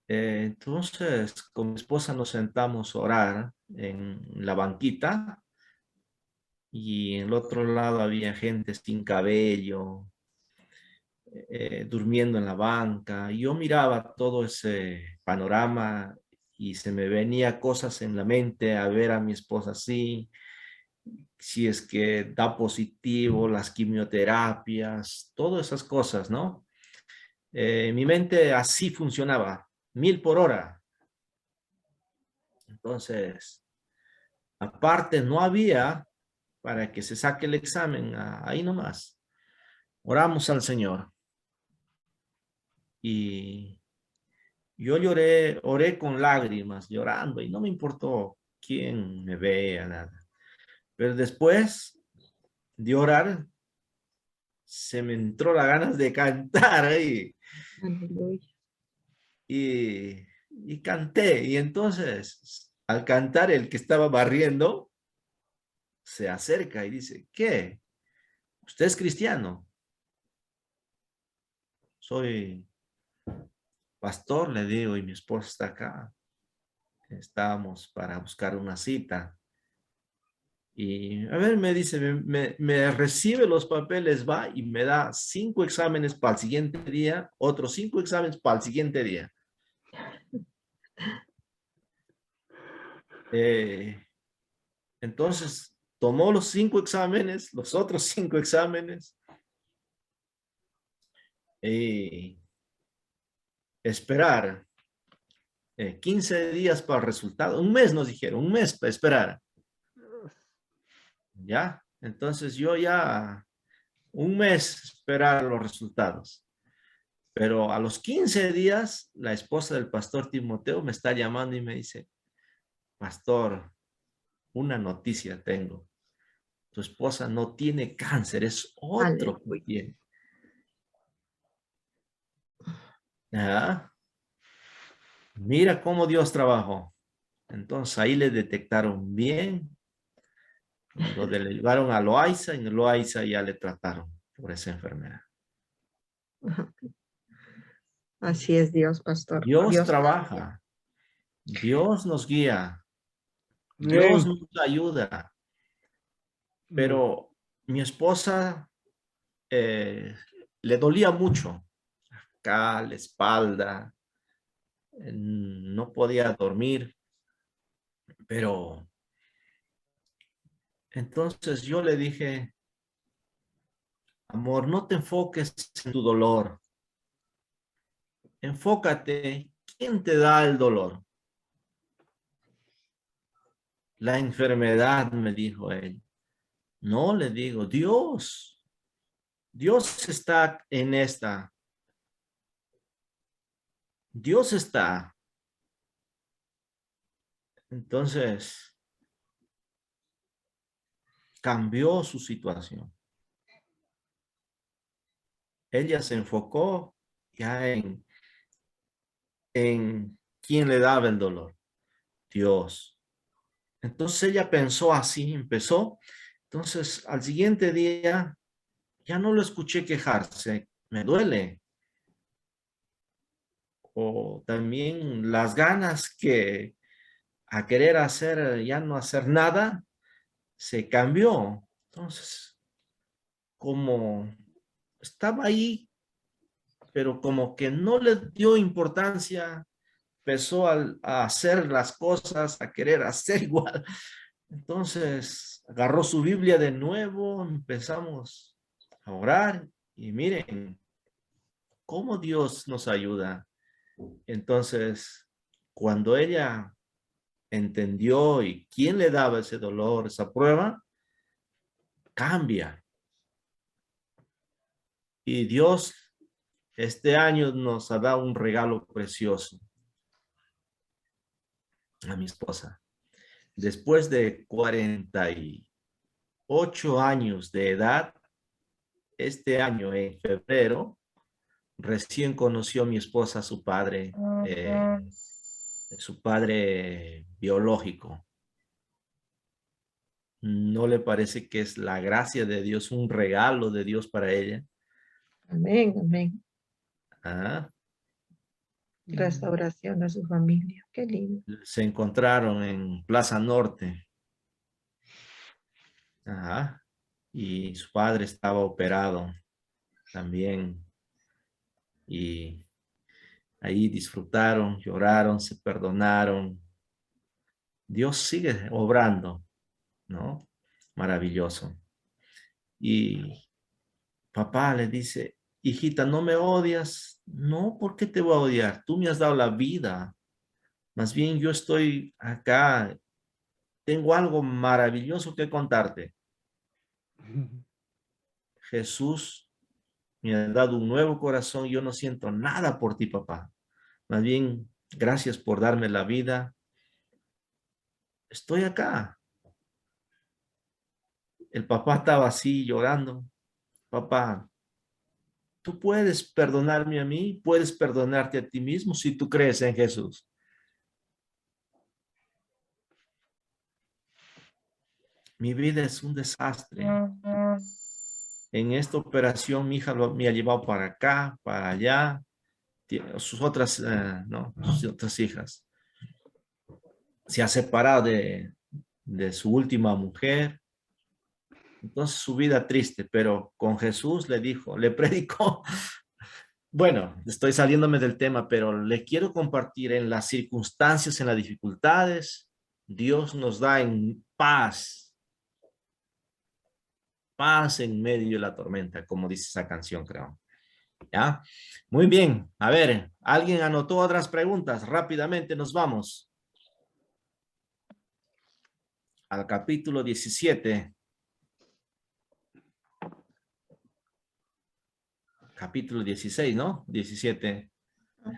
Entonces, con mi esposa nos sentamos a orar en la banquita y en el otro lado había gente sin cabello, durmiendo en la banca. Y yo miraba todo ese panorama y se me venía cosas en la mente a ver a mi esposa así, si es que da positivo, las quimioterapias, todas esas cosas, ¿no? Mi mente así funcionaba, 1000 por hora. Entonces, aparte no había para que se saque el examen, ahí nomás. Oramos al Señor. Y yo oré con lágrimas, llorando, y no me importó quién me vea, nada. Pero después de orar, se me entró las ganas de cantar ahí. Aleluya. Y canté. Y entonces, al cantar, el que estaba barriendo se acerca y dice, ¿qué? ¿Usted es cristiano? Soy pastor, le digo, y mi esposa está acá. Estamos para buscar una cita. Y a ver, me dice, me recibe los papeles, va y me da 5 exámenes para el siguiente día, otros 5 exámenes para el siguiente día. Entonces, tomó los 5 exámenes, los otros 5 exámenes, y esperar 15 días para el resultado. Un mes nos dijeron, un mes para esperar. ¿Ya? Entonces yo ya un mes esperar los resultados. Pero a los 15 días, la esposa del pastor Timoteo me está llamando y me dice, pastor, una noticia tengo. Tu esposa no tiene cáncer, es otro que Aleluya. tiene. ¿Ah? Mira cómo Dios trabajó. Entonces ahí le detectaron bien. Lo llevaron a Loaiza y en Loaiza ya le trataron por esa enfermedad. Así es Dios, pastor. Dios Dios. trabaja. Dios nos guía. Dios Amén. nos ayuda. Pero mi esposa le dolía mucho. Acá, la espalda. No podía dormir. Pero entonces yo le dije, amor, no te enfoques en tu dolor. Enfócate, ¿quién te da el dolor? La enfermedad, me dijo él. No, le digo, Dios. Dios está en esta. Dios está. Entonces, cambió su situación. Ella se enfocó ya en quién le daba el dolor. Dios. Entonces ella pensó así, empezó. Entonces, al siguiente día, ya no lo escuché quejarse. Me duele. O también las ganas que a querer hacer, ya no hacer nada, se cambió. Entonces, como estaba ahí, pero como que no le dio importancia, empezó a hacer las cosas, a querer hacer igual. Entonces, agarró su Biblia de nuevo, empezamos a orar y miren cómo Dios nos ayuda. Entonces, cuando ella entendió y quién le daba ese dolor, esa prueba, cambia. Y Dios este año nos ha dado un regalo precioso a mi esposa. Después de 48 años de edad, este año en febrero, recién conoció mi esposa a su padre biológico. ¿No le parece que es la gracia de Dios, un regalo de Dios para ella? Amén, amén. ¿Ah? Restauración a su familia. Qué lindo. Se encontraron en Plaza Norte. Ajá. Y su padre estaba operado también. Y ahí disfrutaron, lloraron, se perdonaron. Dios sigue obrando, ¿no? Maravilloso. Y papá le dice, hijita, ¿no me odias? No, ¿por qué te voy a odiar? Tú me has dado la vida. Más bien yo estoy acá. Tengo algo maravilloso que contarte. Jesús me ha dado un nuevo corazón. Yo no siento nada por ti, papá. Más bien, gracias por darme la vida. Estoy acá. El papá estaba así llorando. Papá, tú puedes perdonarme a mí, puedes perdonarte a ti mismo si tú crees en Jesús. Mi vida es un desastre. En esta operación mi hija me ha llevado para acá, para allá. Sus otras, no, sus otras hijas. Se ha separado de su última mujer. Entonces su vida triste, pero con Jesús le dijo, le predicó. Bueno, estoy saliéndome del tema, pero le quiero compartir en las circunstancias, en las dificultades, Dios nos da en paz, paz en medio de la tormenta, como dice esa canción, creo. ¿Ya? Muy bien. A ver, ¿alguien anotó otras preguntas? Rápidamente nos vamos al capítulo 17. Capítulo 16, ¿no? 17.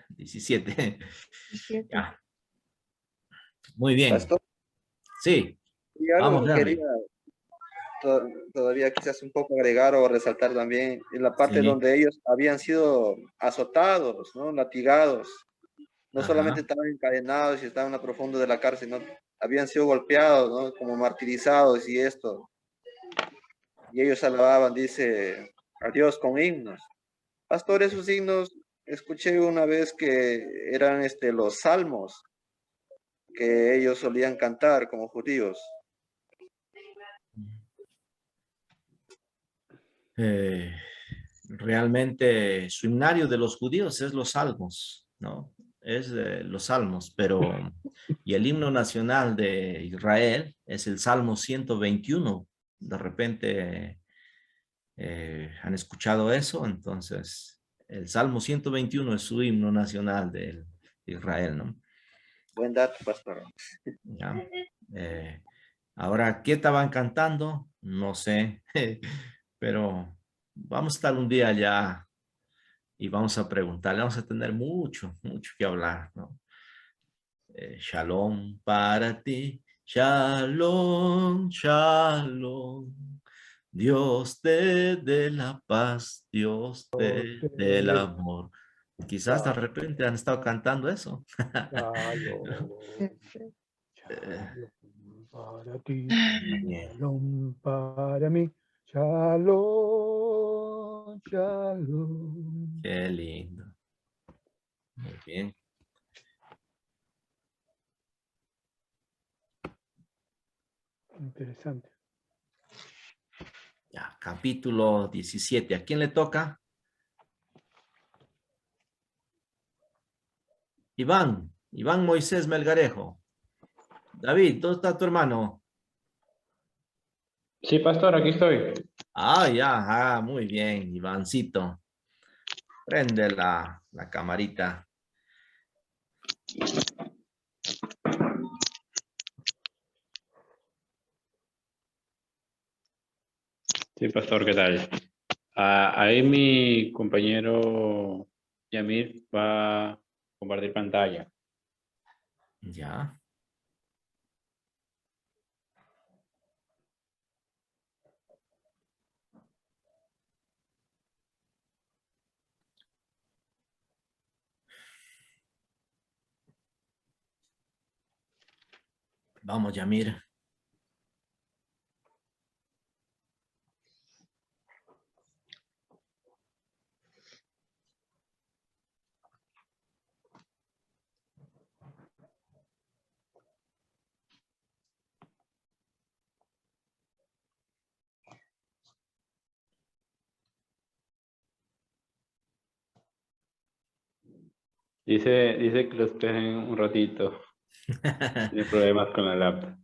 17. Ya. Muy bien. Pastor, Sí. y algo Vamos, que Henry. quería todavía quizás un poco agregar o resaltar también en la parte Sí. donde ellos habían sido azotados, ¿no? Latigados. No Ajá. solamente estaban encadenados y estaban a profundo de la cárcel, no, habían sido golpeados, ¿no? Como martirizados y esto. Y ellos alababan, dice, a Dios con himnos. Pastor, esos himnos, escuché una vez que eran los salmos que ellos solían cantar como judíos. Realmente su himnario de los judíos es los salmos, ¿no? Es los salmos, pero y el himno nacional de Israel es el Salmo 121. De repente han escuchado eso, entonces el Salmo 121 es su himno nacional de Israel, ¿no? Buen dato, pastor. ¿Ya? Ahora, ¿qué estaban cantando? No sé, pero vamos a estar un día allá y vamos a preguntarle, vamos a tener mucho, mucho que hablar, ¿no? Shalom para ti, shalom, shalom. Dios te dé la paz, Dios te dé el amor. Quizás de repente han estado cantando eso. Shalom para ti, Bien. shalom para mí, shalom, shalom. Qué lindo. Muy bien. Interesante. Ya, capítulo 17. ¿A quién le toca? Iván Moisés Melgarejo. David, ¿dónde está tu hermano? Sí, pastor, aquí estoy. Ah, ya, muy bien, Ivancito. Prende la camarita. Sí, pastor, ¿qué tal? Ahí mi compañero Yamir va a compartir pantalla. Ya. Vamos, Yamir. Dice que lo esperen un ratito. Tiene problemas con la laptop.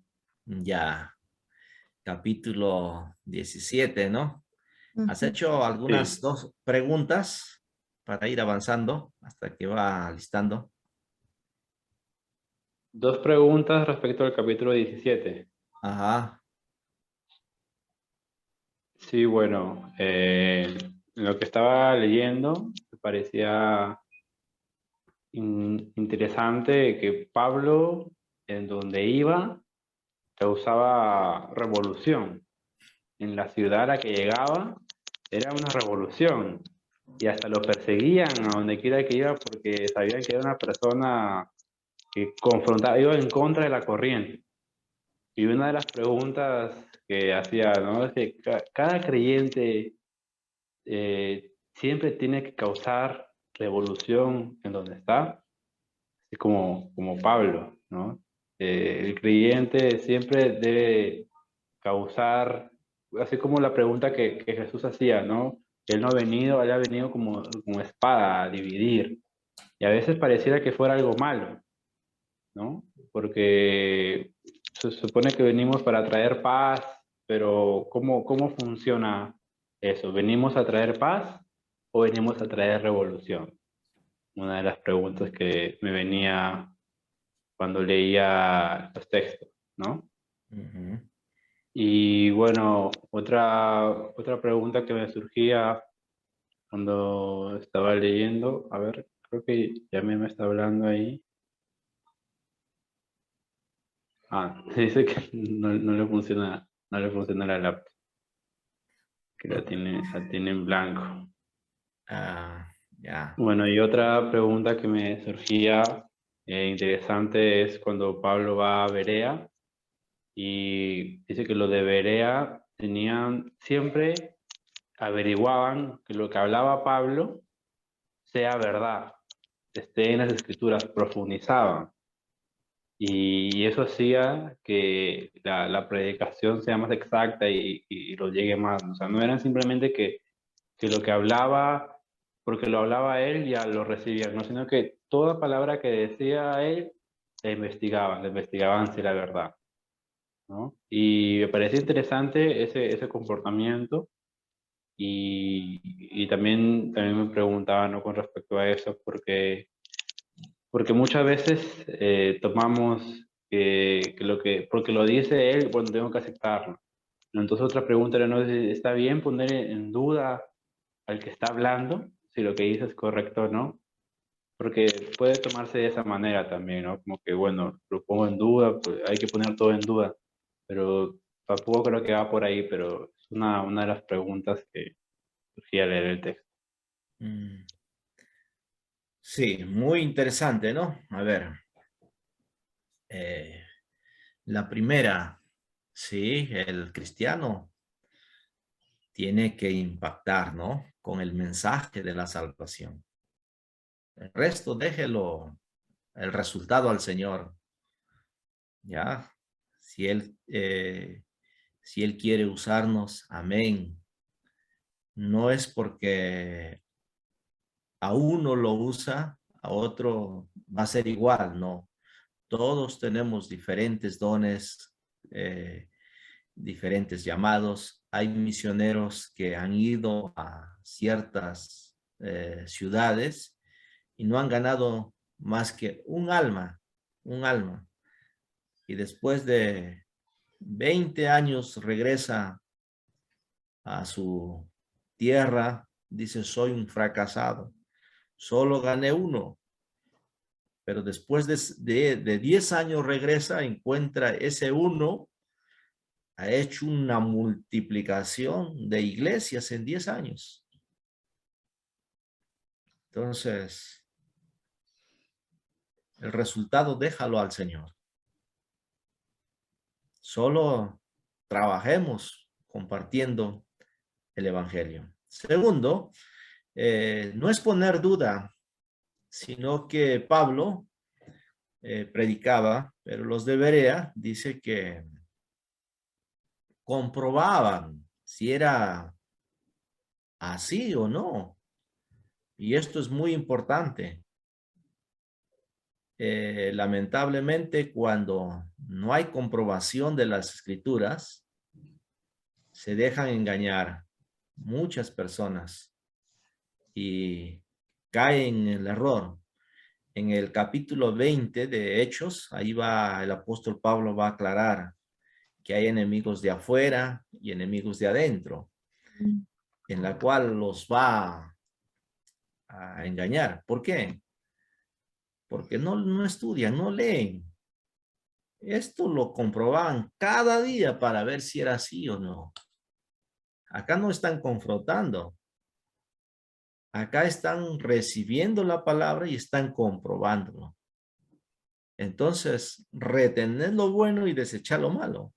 Ya. Capítulo 17, ¿no? ¿Has Ujú. hecho algunas Sí, dos preguntas para ir avanzando hasta que va listando? dos preguntas respecto al capítulo 17. Ajá. Sí, bueno, lo que estaba leyendo me parecía interesante que Pablo, en donde iba, causaba revolución. En la ciudad a la que llegaba, era una revolución. Y hasta lo perseguían a donde quiera que iba porque sabían que era una persona que confrontaba, iba en contra de la corriente. Y una de las preguntas que hacía, ¿no? Es que cada creyente siempre tiene que causar revolución en donde está, así como Pablo, ¿no? El creyente siempre debe causar, así como la pregunta que Jesús hacía, ¿no? Él no ha venido, él ha venido como espada a dividir. Y a veces pareciera que fuera algo malo, ¿no? Porque se supone que venimos para traer paz, pero ¿cómo funciona eso? ¿Venimos a traer paz o venimos a traer revolución? Una de las preguntas que me venía cuando leía los textos, ¿no? Ujú. Y bueno, otra pregunta que me surgía cuando estaba leyendo, a ver, creo que ya me está hablando ahí. Dice que no le funciona la laptop, que la tiene en blanco. Ah, ya. Bueno, y otra pregunta que me surgía Interesante es cuando Pablo va a Berea y dice que los de Berea siempre averiguaban que lo que hablaba Pablo sea verdad, esté en las escrituras, profundizaban. Y eso hacía que la predicación sea más exacta y lo llegue más. O sea, no eran simplemente que lo que hablaba, porque lo hablaba él, ya lo recibían, ¿no? Sino que toda palabra que decía él, la investigaban si era verdad, ¿no? Y me parecía interesante ese comportamiento y también me preguntaba, ¿no? Con respecto a eso, porque muchas veces tomamos porque lo dice él, bueno, tengo que aceptarlo. Entonces otra pregunta era, ¿no? ¿Está bien poner en duda al que está hablando si lo que dice es correcto o no? Porque puede tomarse de esa manera también, ¿no? Como que, bueno, lo pongo en duda, pues hay que poner todo en duda, pero tampoco creo que va por ahí, pero es una de las preguntas que surgía al leer el texto. Sí, muy interesante, ¿no? A ver, la primera, sí, el cristiano tiene que impactar, ¿no? Con el mensaje de la salvación. El resto déjelo, el resultado al Señor, ¿ya? Si Él quiere usarnos, amén. No es porque a uno lo usa, a otro va a ser igual, no. Todos tenemos diferentes dones, diferentes llamados. Hay misioneros que han ido a ciertas ciudades y no han ganado más que un alma. Y después de 20 años regresa a su tierra, dice, soy un fracasado, solo gané uno. Pero después de 10 años regresa, encuentra ese uno, ha hecho una multiplicación de iglesias en 10 años. Entonces, el resultado déjalo al Señor. Solo trabajemos compartiendo el Evangelio. Segundo, no es poner duda, sino que Pablo predicaba, pero los de Berea dice que comprobaban si era así o no. Y esto es muy importante. Lamentablemente, cuando no hay comprobación de las escrituras, se dejan engañar muchas personas y caen en el error. En el capítulo 20 de Hechos, ahí va el apóstol Pablo va a aclarar que hay enemigos de afuera y enemigos de adentro, en la cual los va a engañar. ¿Por qué? Porque no estudian, no leen. Esto lo comprobaban cada día para ver si era así o no. Acá no están confrontando. Acá están recibiendo la palabra y están comprobándolo. Entonces, retener lo bueno y desechar lo malo.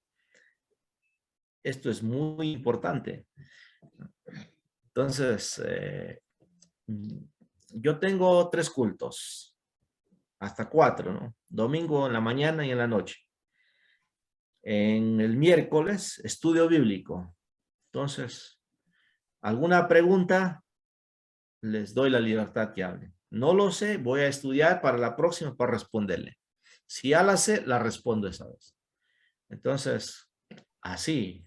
Esto es muy importante. Entonces, yo tengo 3 cultos, hasta 4, ¿no? Domingo en la mañana y en la noche. En el miércoles, estudio bíblico. Entonces, ¿alguna pregunta? Les doy la libertad que hablen. No lo sé, voy a estudiar para la próxima para responderle. Si ya la sé, la respondo esa vez. Entonces, así,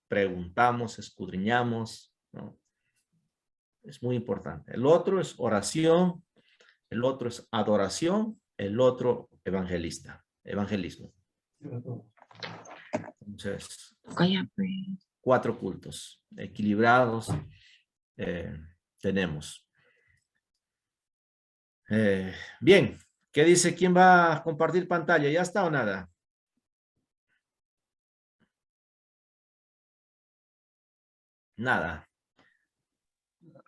preguntamos, escudriñamos, ¿no? Es muy importante. El otro es oración, el otro es adoración, el otro evangelismo. Entonces, 4 cultos equilibrados tenemos. Bien, ¿qué dice? ¿Quién va a compartir pantalla? ¿Ya está o nada? Nada.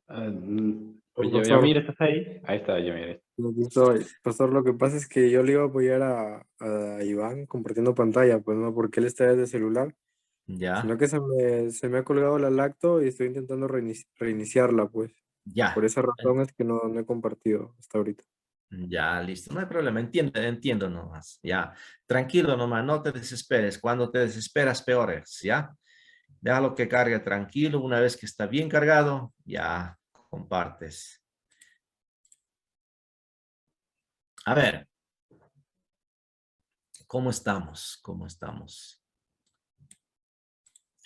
Oye, Yamir, ¿estás ahí? Ahí está, Yamir. Aquí estoy. Pastor, lo que pasa es que yo le iba a apoyar a Iván compartiendo pantalla, pues no, porque él está desde celular, sino Ya, que se me ha colgado la lacto y estoy intentando reiniciarla, pues. Por ya. esa razón es que no he compartido hasta ahorita. Ya, listo, no hay problema, entiendo nomás, ya. Tranquilo nomás, no te desesperes. Cuando te desesperas, peor es, ¿ya? Déjalo que cargue tranquilo. Una vez que está bien cargado, ya compartes. A ver, ¿cómo estamos? ¿Cómo estamos?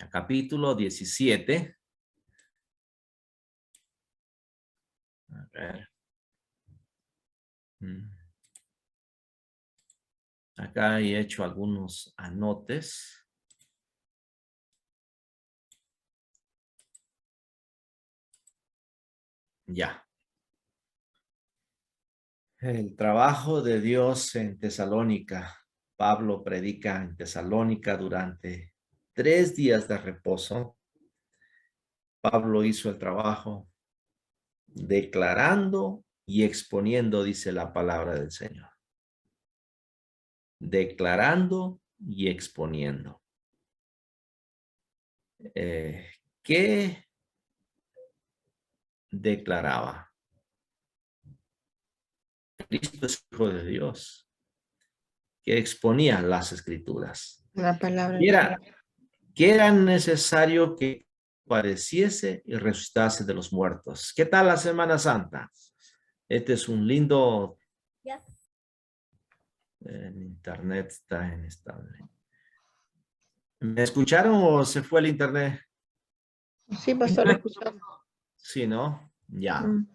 A capítulo 17. A ver. Acá he hecho algunos anotes. Ya. El trabajo de Dios en Tesalónica. Pablo predica en Tesalónica durante 3 días de reposo. Pablo hizo el trabajo declarando y exponiendo, dice la palabra del Señor. Declarando y exponiendo. ¿Qué declaraba? Cristo es Hijo de Dios. Que exponía las Escrituras. La palabra. Que era necesario que padeciese y resucitase de los muertos. ¿Qué tal la Semana Santa? Este es un lindo... En internet está inestable. ¿Me escucharon o se fue el internet? Sí, pastor, lo escuchamos. Sí, ¿no? Ya. Mm.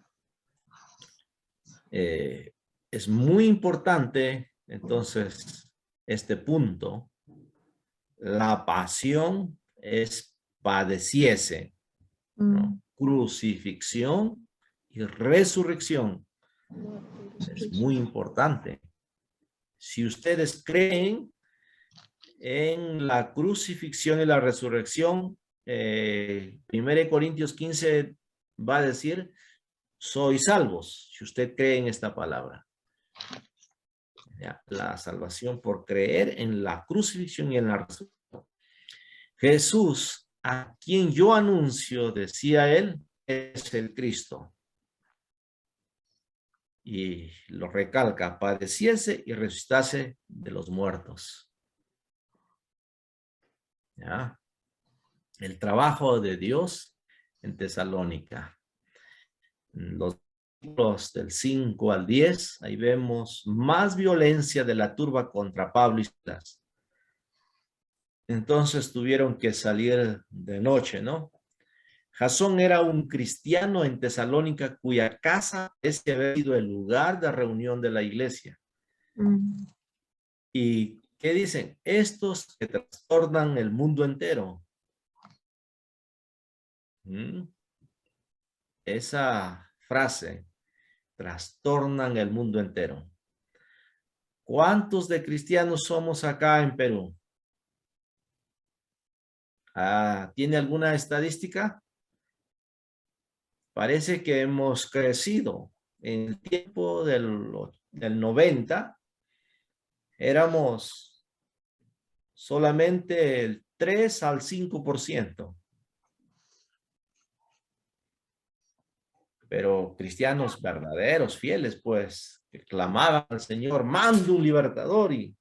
Es muy importante, entonces, este punto. La pasión es padeciese, ¿no? Crucifixión y resurrección. Es muy importante. Si ustedes creen en la crucifixión y la resurrección, 1 Corintios 15 va a decir, sois salvos, si usted cree en esta palabra. Ya, la salvación por creer en la crucifixión y en la resurrección. Jesús, a quien yo anuncio, decía él, es el Cristo. Y lo recalca, padeciese y resucitase de los muertos. ¿Ya? El trabajo de Dios en Tesalónica. Los versículos del 5 al 10, ahí vemos más violencia de la turba contra Pablo y Silas. Entonces tuvieron que salir de noche, ¿no? Jasón era un cristiano en Tesalónica cuya casa había sido el lugar de reunión de la iglesia. ¿Y qué dicen? Estos que trastornan el mundo entero. Esa frase, trastornan el mundo entero. ¿Cuántos de cristianos somos acá en Perú? ¿Tiene alguna estadística? Parece que hemos crecido. En el tiempo del 90, éramos solamente el 3 al 5%. Pero cristianos verdaderos, fieles, pues, que clamaban al Señor, manda un libertador, y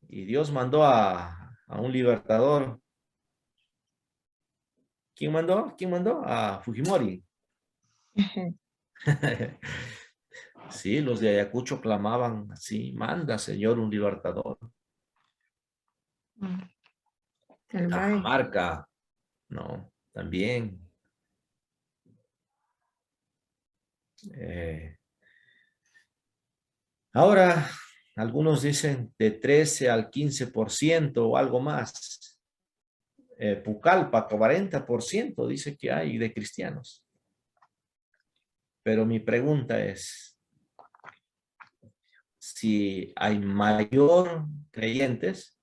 Dios mandó a un libertador. ¿Quién mandó? ¿Quién mandó? A Fujimori. Sí, los de Ayacucho clamaban así, manda, Señor, un libertador. Cajamarca, no, también. Ahora, algunos dicen de 13 al 15% o algo más. Pucallpa, 40% dice que hay de cristianos. Pero mi pregunta es, si hay mayor creyentes,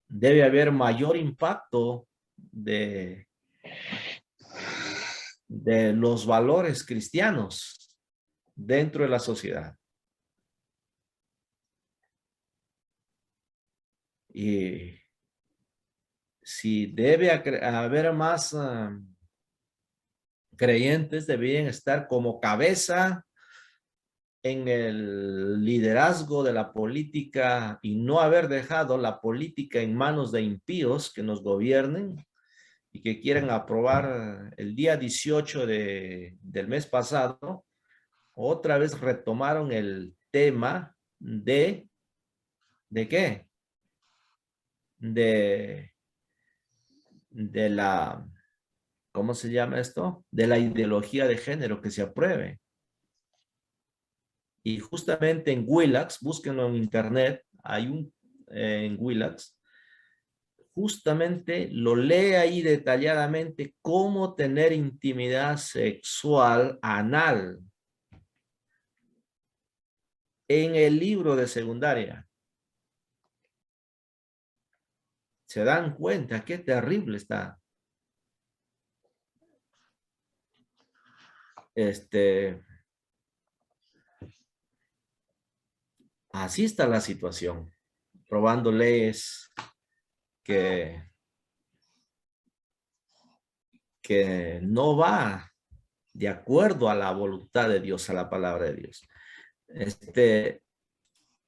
debe haber mayor impacto de los valores cristianos, dentro de la sociedad. Y si debe haber más creyentes, deberían estar como cabeza en el liderazgo de la política y no haber dejado la política en manos de impíos que nos gobiernen y que quieren aprobar el día 18 del mes pasado. Otra vez retomaron el tema ¿de qué? De la, ¿cómo se llama esto? De la ideología de género que se apruebe. Y justamente en Willax, búsquenlo en internet, hay en Willax, justamente lo lee ahí detalladamente cómo tener intimidad sexual anal en el libro de secundaria. ¿Se dan cuenta qué terrible está? Así está la situación. Probando leyes que no va de acuerdo a la voluntad de Dios, a la palabra de Dios.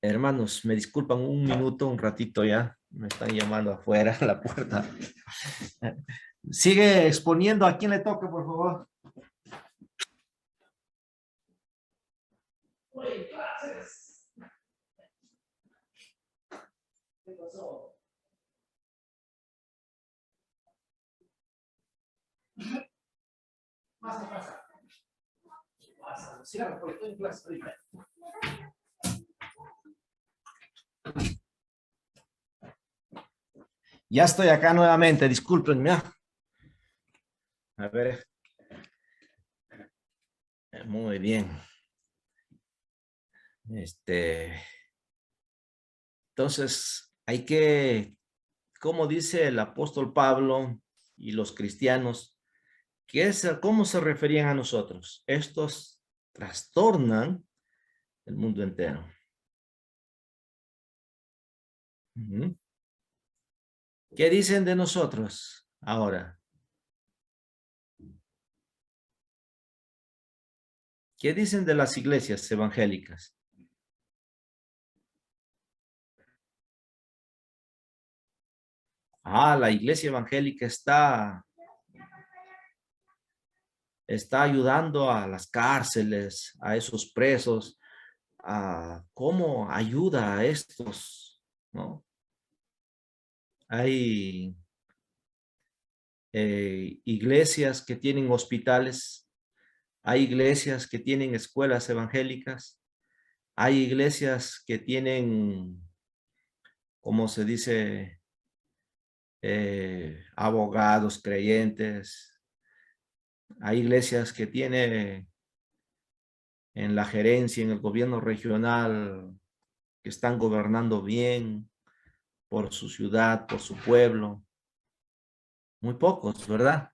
Hermanos, me disculpan un minuto, un ratito ya. Me están llamando afuera a la puerta. Sigue exponiendo. ¿A quién le toca, por favor? Oye, clases. ¿Qué pasó? Pasa. Cierra, porque estoy en clase ahorita. Ya estoy acá nuevamente, discúlpenme. A ver. Muy bien. Entonces, hay que, como dice el apóstol Pablo y los cristianos, ¿cómo se referían a nosotros? Estos trastornan el mundo entero. ¿Qué dicen de nosotros ahora? ¿Qué dicen de las iglesias evangélicas? La iglesia evangélica está ayudando a las cárceles, a esos presos, cómo ayuda a estos, ¿no? Hay iglesias que tienen hospitales, hay iglesias que tienen escuelas evangélicas, hay iglesias que tienen, ¿cómo se dice? Abogados, creyentes. Hay iglesias que tienen en la gerencia, en el gobierno regional, que están gobernando bien por su ciudad, por su pueblo. Muy pocos, ¿verdad?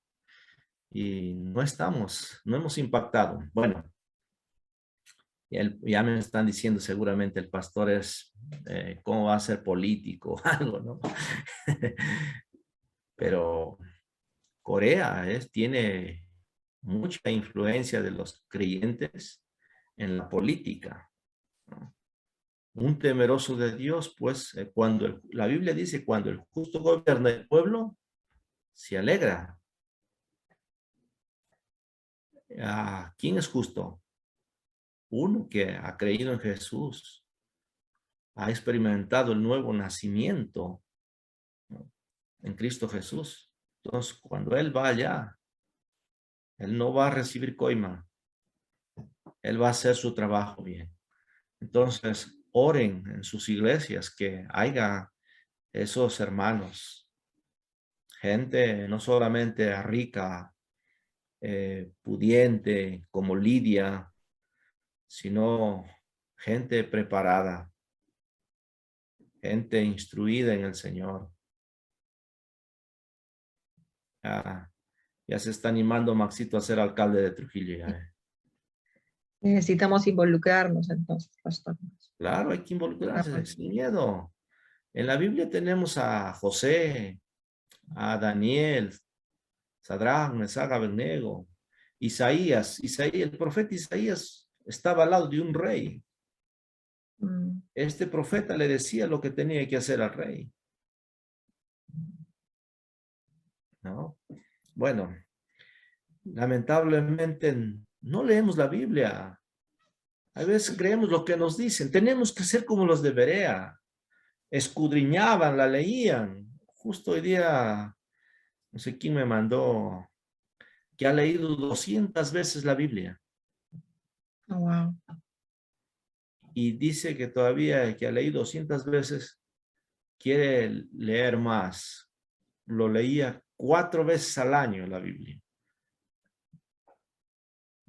Y no hemos impactado. Bueno, ya me están diciendo seguramente el pastor es, ¿cómo va a ser político o algo, no? Pero Corea tiene mucha influencia de los creyentes en la política, ¿no? Un temeroso de Dios, pues, cuando la Biblia dice, cuando el justo gobierna el pueblo, se alegra. ¿Quién es justo? Uno que ha creído en Jesús, ha experimentado el nuevo nacimiento, ¿no? En Cristo Jesús. Entonces, cuando Él va allá, Él no va a recibir coima. Él va a hacer su trabajo bien. Entonces, oren en sus iglesias que haya esos hermanos, gente no solamente rica, pudiente como Lidia, sino gente preparada, gente instruida en el Señor. Ya se está animando Maxito a ser alcalde de Trujillo. Necesitamos involucrarnos entonces, pastor. Claro, hay que involucrarse sin miedo. En la Biblia tenemos a José, a Daniel, Sadrach, Mesach, Abednego, Isaías. El profeta Isaías estaba al lado de un rey. Este profeta le decía lo que tenía que hacer al rey. ¿No? Bueno, lamentablemente no leemos la Biblia. A veces creemos lo que nos dicen. Tenemos que ser como los de Berea. Escudriñaban, la leían. Justo hoy día, no sé quién me mandó, que ha leído 200 veces la Biblia. Oh, wow. Y dice que todavía que ha leído 200 veces, quiere leer más. Lo leía 4 veces al año la Biblia.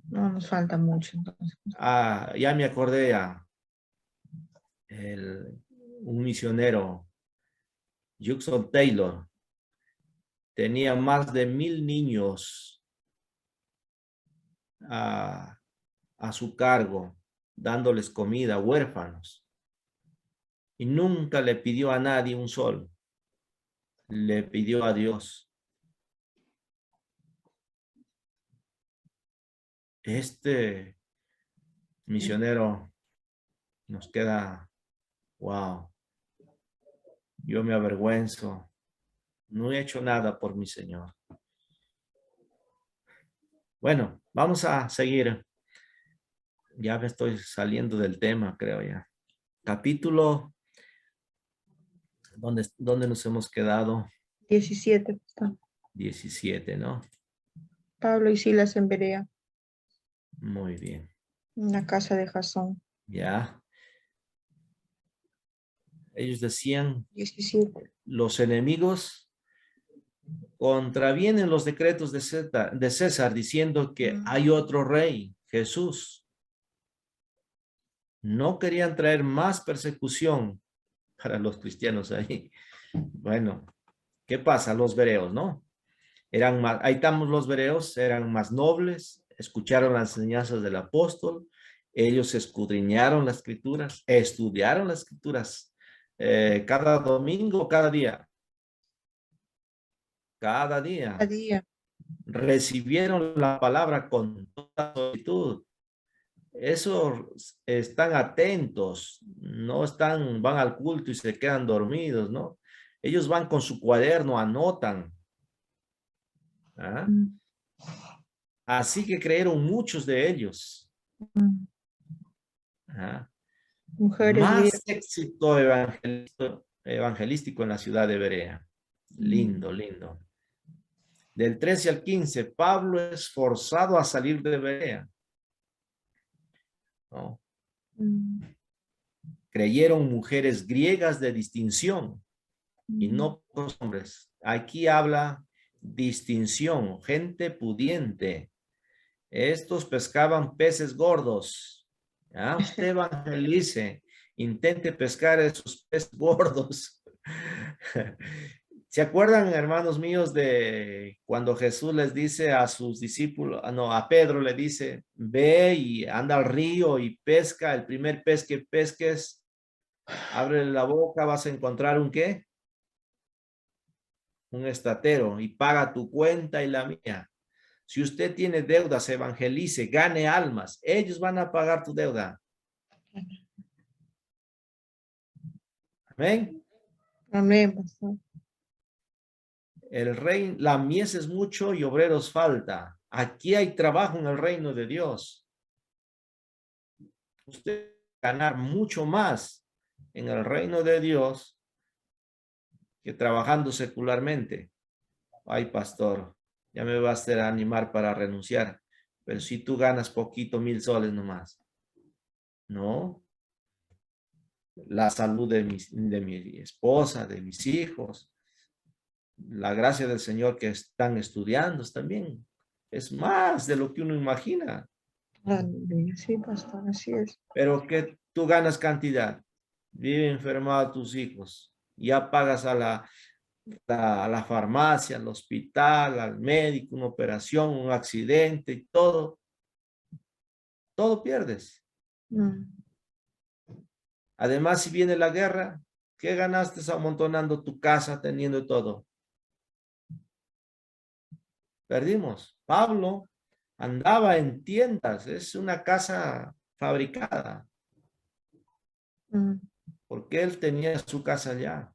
No nos falta mucho entonces. Ah, ya me acordé un misionero, Judson Taylor, tenía más de 1000 niños a su cargo, dándoles comida, huérfanos. Y nunca le pidió a nadie un sol. Le pidió a Dios. Este misionero nos queda, wow, yo me avergüenzo. No he hecho nada por mi Señor. Bueno, vamos a seguir. Ya me estoy saliendo del tema, creo ya. Capítulo, ¿dónde nos hemos quedado? 17. 17, ¿no? Pablo y Silas en Berea, Muy bien. en la casa de Jasón. Ya. Ellos decían, 17. los enemigos contravienen los decretos de César diciendo que hay otro rey, Jesús. No querían traer más persecución para los cristianos ahí. Bueno, ¿qué pasa? Los bereos, ¿no? Eran más, ahí estamos los bereos, eran más nobles, escucharon las enseñanzas del apóstol, ellos escudriñaron las escrituras, estudiaron las escrituras cada domingo, cada día. Cada día. Cada día. Recibieron la palabra con toda solicitud. Eso están atentos, no están, van al culto y se quedan dormidos, ¿no? Ellos van con su cuaderno, anotan. ¿Ah? Así que creyeron muchos de ellos. ¿Ah? Mujeres Más éxito evangelístico en la ciudad de Berea. Lindo, lindo. Del 13 al 15, Pablo es forzado a salir de Berea. ¿No? Creyeron mujeres griegas de distinción y no pocos hombres. Aquí habla distinción, gente pudiente. Estos pescaban peces gordos. ¿Ya? Usted evangelice, intente pescar esos peces gordos. ¿Se acuerdan, hermanos míos, de cuando Jesús les dice a sus discípulos, no, a Pedro le dice, ve y anda al río y pesca, el primer pez que pesques, abre la boca, vas a encontrar un ¿qué? Un estatero y paga tu cuenta y la mía. Si usted tiene deudas, evangelice, gane almas, ellos van a pagar tu deuda. Amén. Amén, pastor. El reino, la mies es mucho y obreros falta. Aquí hay trabajo en el reino de Dios. Usted ganar mucho más en el reino de Dios que trabajando secularmente. Ay, pastor, ya me va a hacer animar para renunciar. Pero si tú ganas poquito, 1000 soles nomás. No. La salud de mi esposa, de mis hijos. La gracia del Señor que están estudiando también. Es más de lo que uno imagina. Sí, pastor, así es. Pero que tú ganas cantidad. Vive enfermado tus hijos. Ya pagas a la farmacia, al hospital, al médico, una operación, un accidente y todo. todo pierdes. Además, si viene la guerra, ¿qué ganaste amontonando tu casa, teniendo todo? Perdimos. Pablo andaba en tiendas, es una casa fabricada. Porque él tenía su casa allá,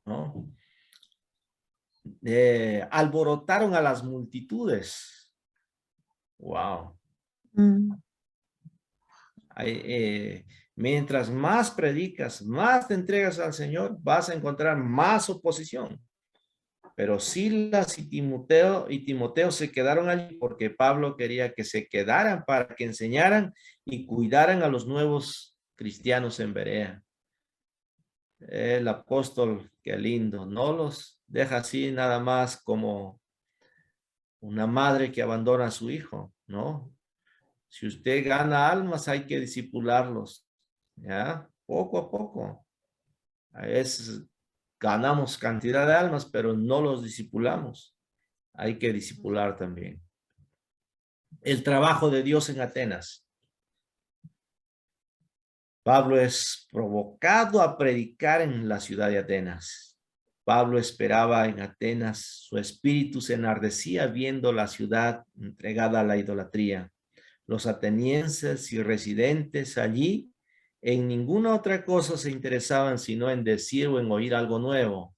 ¿no? Alborotaron a las multitudes. Wow. Mientras más predicas, más te entregas al Señor, vas a encontrar más oposición. Pero Silas y Timoteo se quedaron allí porque Pablo quería que se quedaran para que enseñaran y cuidaran a los nuevos cristianos en Berea. El apóstol, qué lindo, no los deja así nada más como una madre que abandona a su hijo, ¿no? Si usted gana almas, hay que disipularlos, ¿ya? Poco a poco. A veces ganamos cantidad de almas, pero no los disipulamos. Hay que disipular también. El trabajo de Dios en Atenas. Pablo es provocado a predicar en la ciudad de Atenas. Pablo esperaba en Atenas, su espíritu se enardecía viendo la ciudad entregada a la idolatría. Los atenienses y residentes allí en ninguna otra cosa se interesaban sino en decir o en oír algo nuevo.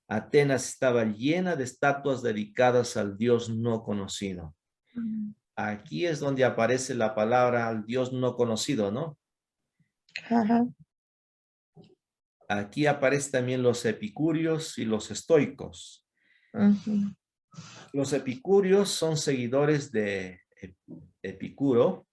Atenas estaba llena de estatuas dedicadas al Dios no conocido. Aquí es donde aparece la palabra al Dios no conocido, ¿no? Ajá. Aquí aparecen también los epicúreos y los estoicos. Los epicúreos son seguidores de Epicuro,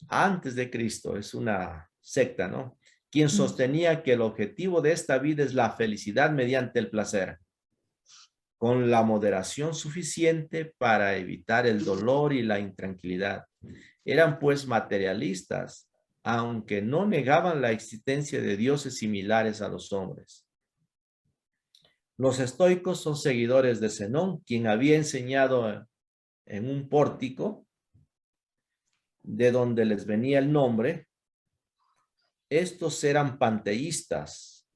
antes de Cristo, es una secta, ¿no? Quien sostenía que el objetivo de esta vida es la felicidad mediante el placer, con la moderación suficiente para evitar el dolor y la intranquilidad. Eran pues materialistas, aunque no negaban la existencia de dioses similares a los hombres. Los estoicos son seguidores de Zenón, quien había enseñado en un pórtico, de donde les venía el nombre. Estos eran panteístas,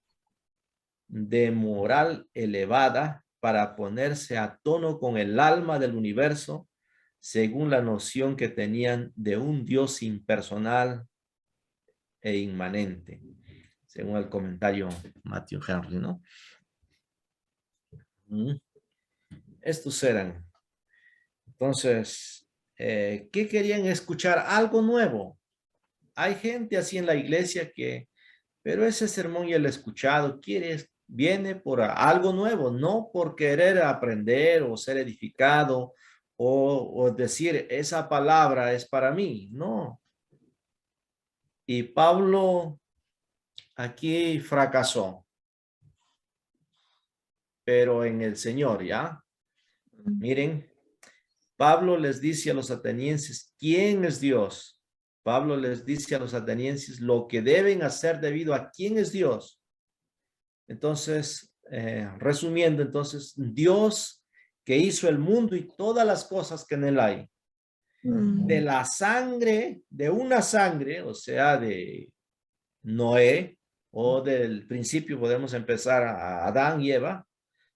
de moral elevada, para ponerse a tono con el alma del universo, según la noción que tenían de un Dios impersonal e inmanente, según el comentario Matthew Henry, ¿no? Estos eran. Entonces, ¿qué querían escuchar? Algo nuevo. Hay gente así en la iglesia que, pero ese sermón ya lo he escuchado, viene por algo nuevo, no por querer aprender o ser edificado o decir esa palabra es para mí, no. Y Pablo aquí fracasó, pero en el Señor, ¿ya? Miren, Pablo les dice a los atenienses, ¿quién es Dios? Pablo les dice a los atenienses lo que deben hacer debido a quién es Dios. Entonces, resumiendo, entonces, Dios que hizo el mundo y todas las cosas que en él hay. De la sangre, de una sangre, o sea, de Noé, o del principio podemos empezar a Adán y Eva,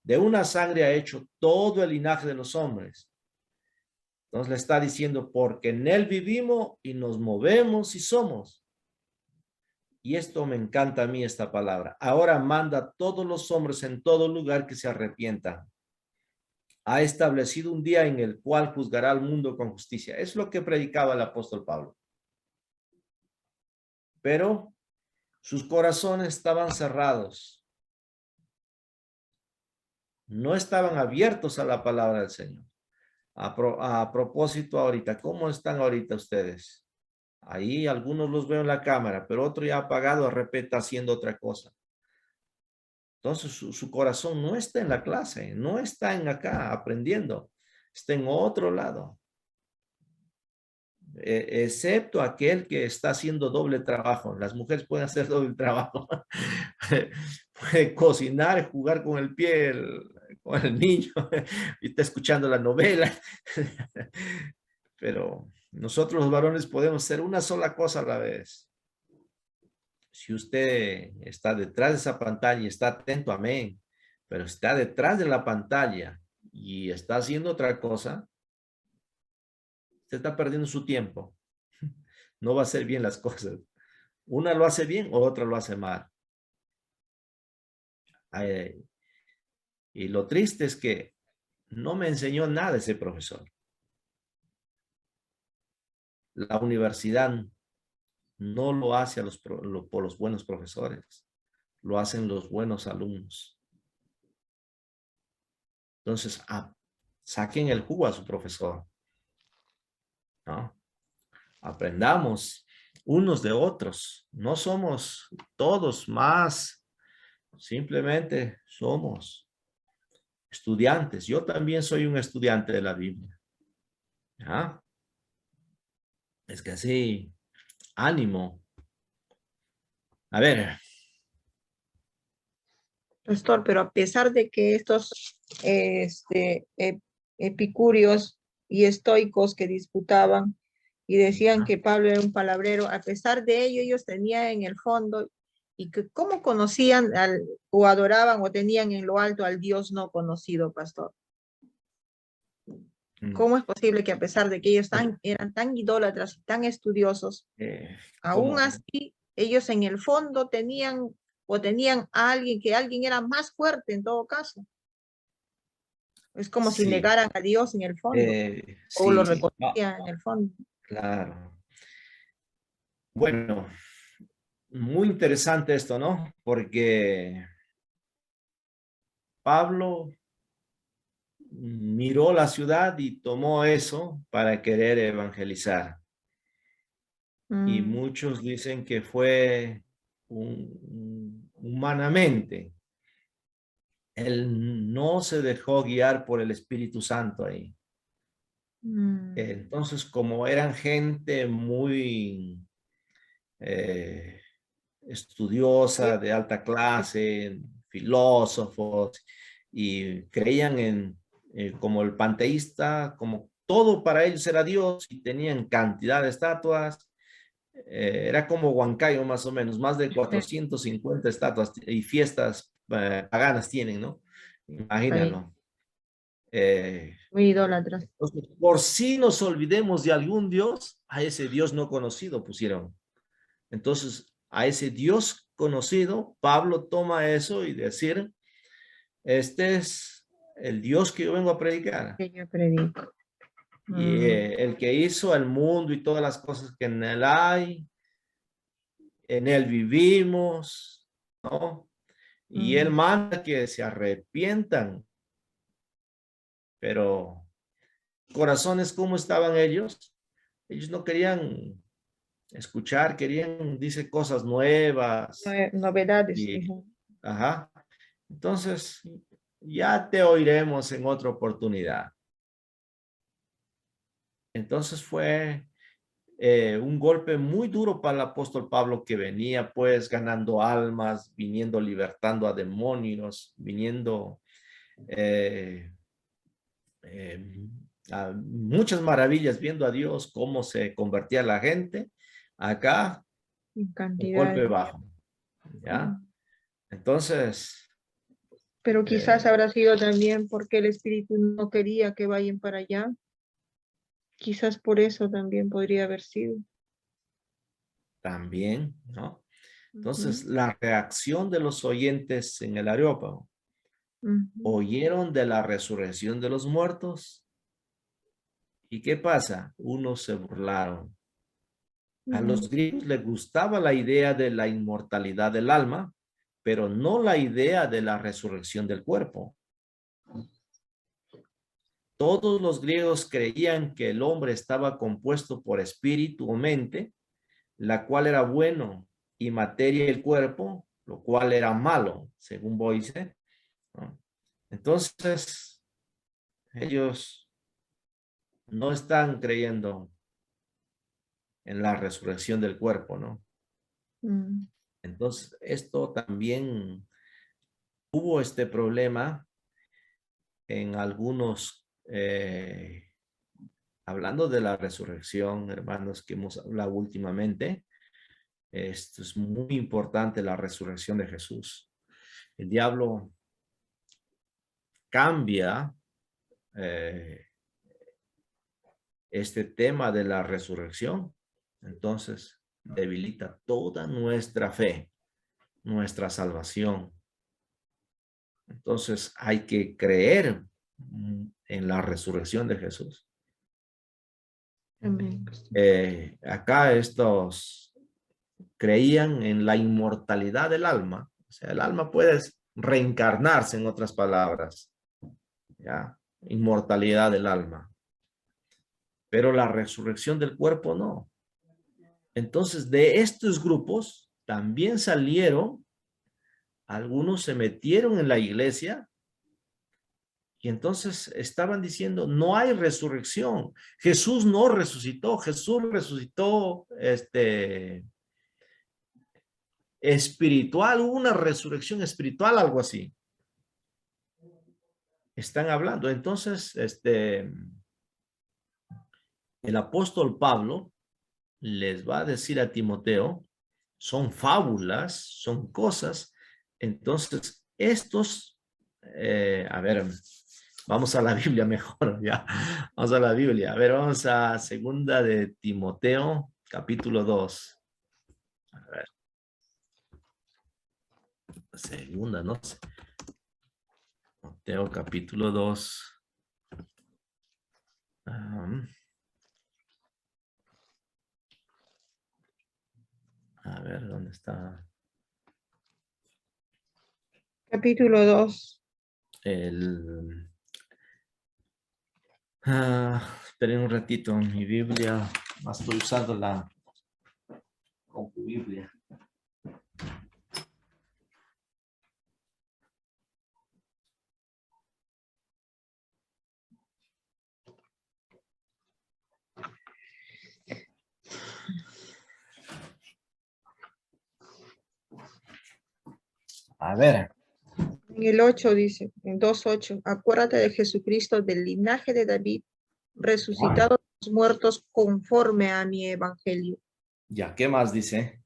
de una sangre ha hecho todo el linaje de los hombres. Entonces le está diciendo, porque en él vivimos y nos movemos y somos. Y esto me encanta a mí, esta palabra. Ahora manda a todos los hombres en todo lugar que se arrepientan. Ha establecido un día en el cual juzgará al mundo con justicia. Es lo que predicaba el apóstol Pablo. Pero sus corazones estaban cerrados. No estaban abiertos a la palabra del Señor. A propósito ahorita, ¿cómo están ahorita ustedes? Ahí algunos los veo en la cámara, pero otro ya apagado, repete haciendo otra cosa. Entonces su corazón no está en la clase, no está en acá aprendiendo, está en otro lado. Excepto aquel que está haciendo doble trabajo. Las mujeres pueden hacer doble trabajo. Puede cocinar, jugar con el pie, o el niño y está escuchando la novela. Pero nosotros los varones podemos hacer una sola cosa a la vez. Si usted está detrás de esa pantalla y está atento, amén, pero está detrás de la pantalla y está haciendo otra cosa, usted está perdiendo su tiempo. No va a hacer bien las cosas. Una lo hace bien o otra lo hace mal. Y lo triste es que no me enseñó nada ese profesor. La universidad no lo hace por los buenos profesores, lo hacen los buenos alumnos. Entonces, saquen el jugo a su profesor, ¿no? Aprendamos unos de otros. No somos todos más, simplemente somos estudiantes. Yo también soy un estudiante de la Biblia. ¿Ya? Es que así, ánimo. A ver. Pastor, pero a pesar de que estos epicúreos y estoicos que disputaban y decían que Pablo era un palabrero, a pesar de ello ellos tenían en el fondo, y que cómo conocían o adoraban o tenían en lo alto al Dios no conocido, pastor. ¿Cómo es posible que a pesar de que ellos eran tan idólatras y tan estudiosos, aún así ellos en el fondo tenían a alguien, que alguien era más fuerte en todo caso? Es como si negaran a Dios en el fondo, o lo reconocían en el fondo. Claro. Bueno, muy interesante esto, ¿no? Porque Pablo miró la ciudad y tomó eso para querer evangelizar. Y muchos dicen que fue humanamente. Él no se dejó guiar por el Espíritu Santo ahí. Entonces, como eran gente muy estudiosa, de alta clase, filósofos, y creían en como el panteísta, como todo para ellos era Dios, y tenían cantidad de estatuas. Era como Huancayo más o menos, más de 450 estatuas y fiestas paganas tienen, ¿no? Imagínalo. Muy idólatras. Por si nos olvidemos de algún Dios, a ese Dios no conocido pusieron. Entonces, a ese Dios conocido, Pablo toma eso y decir, este es el Dios que yo vengo a predicar. Que yo predico. Y el que hizo el mundo y todas las cosas que en él hay, en él vivimos, ¿no? Y él manda que se arrepientan. Pero, corazones, ¿cómo estaban ellos? Ellos no querían escuchar, querían, dice, cosas nuevas. Novedades. Ajá. Entonces, ya te oiremos en otra oportunidad. Entonces fue un golpe muy duro para el apóstol Pablo, que venía pues ganando almas, viniendo libertando a demonios, viniendo a muchas maravillas, viendo a Dios cómo se convertía la gente. Acá, un golpe bajo. ¿Ya? Entonces... Pero quizás habrá sido también porque el Espíritu no quería que vayan para allá. Quizás por eso también podría haber sido. También, ¿no? Entonces, la reacción de los oyentes en el Areópago, oyeron de la resurrección de los muertos. ¿Y qué pasa? Unos se burlaron. A los griegos les gustaba la idea de la inmortalidad del alma, pero no la idea de la resurrección del cuerpo. Todos los griegos creían que el hombre estaba compuesto por espíritu o mente, la cual era bueno, y materia el cuerpo, lo cual era malo, según Boyce, ¿no? Entonces, ellos no están creyendo en la resurrección del cuerpo, ¿no? Entonces, esto también hubo este problema en algunos, hablando de la resurrección, hermanos, que hemos hablado últimamente, esto es muy importante, la resurrección de Jesús. El diablo cambia este tema de la resurrección, entonces debilita toda nuestra fe, nuestra salvación. Entonces hay que creer en la resurrección de Jesús. Amén. Acá estos creían en la inmortalidad del alma. O sea, el alma puede reencarnarse, en otras palabras. ¿Ya? Inmortalidad del alma. Pero la resurrección del cuerpo no. Entonces, de estos grupos también salieron, algunos se metieron en la iglesia y entonces estaban diciendo, no hay resurrección. Jesús no resucitó. Jesús resucitó espiritual, hubo una resurrección espiritual, algo así. Están hablando. Entonces, el apóstol Pablo les va a decir a Timoteo, son fábulas, son cosas. Entonces, estos, a ver, vamos a la Biblia mejor, ya. Vamos a la Biblia. A ver, vamos a segunda de Timoteo, capítulo 2. A ver. Segunda, no sé. Timoteo, capítulo 2. A ver, ¿dónde está? Capítulo 2. Esperen un ratito en mi Biblia. Estoy usando la Biblia. A ver. En el 8 dice, en 2:8, acuérdate de Jesucristo del linaje de David, resucitado de los muertos conforme a mi evangelio. Ya, ¿qué más dice?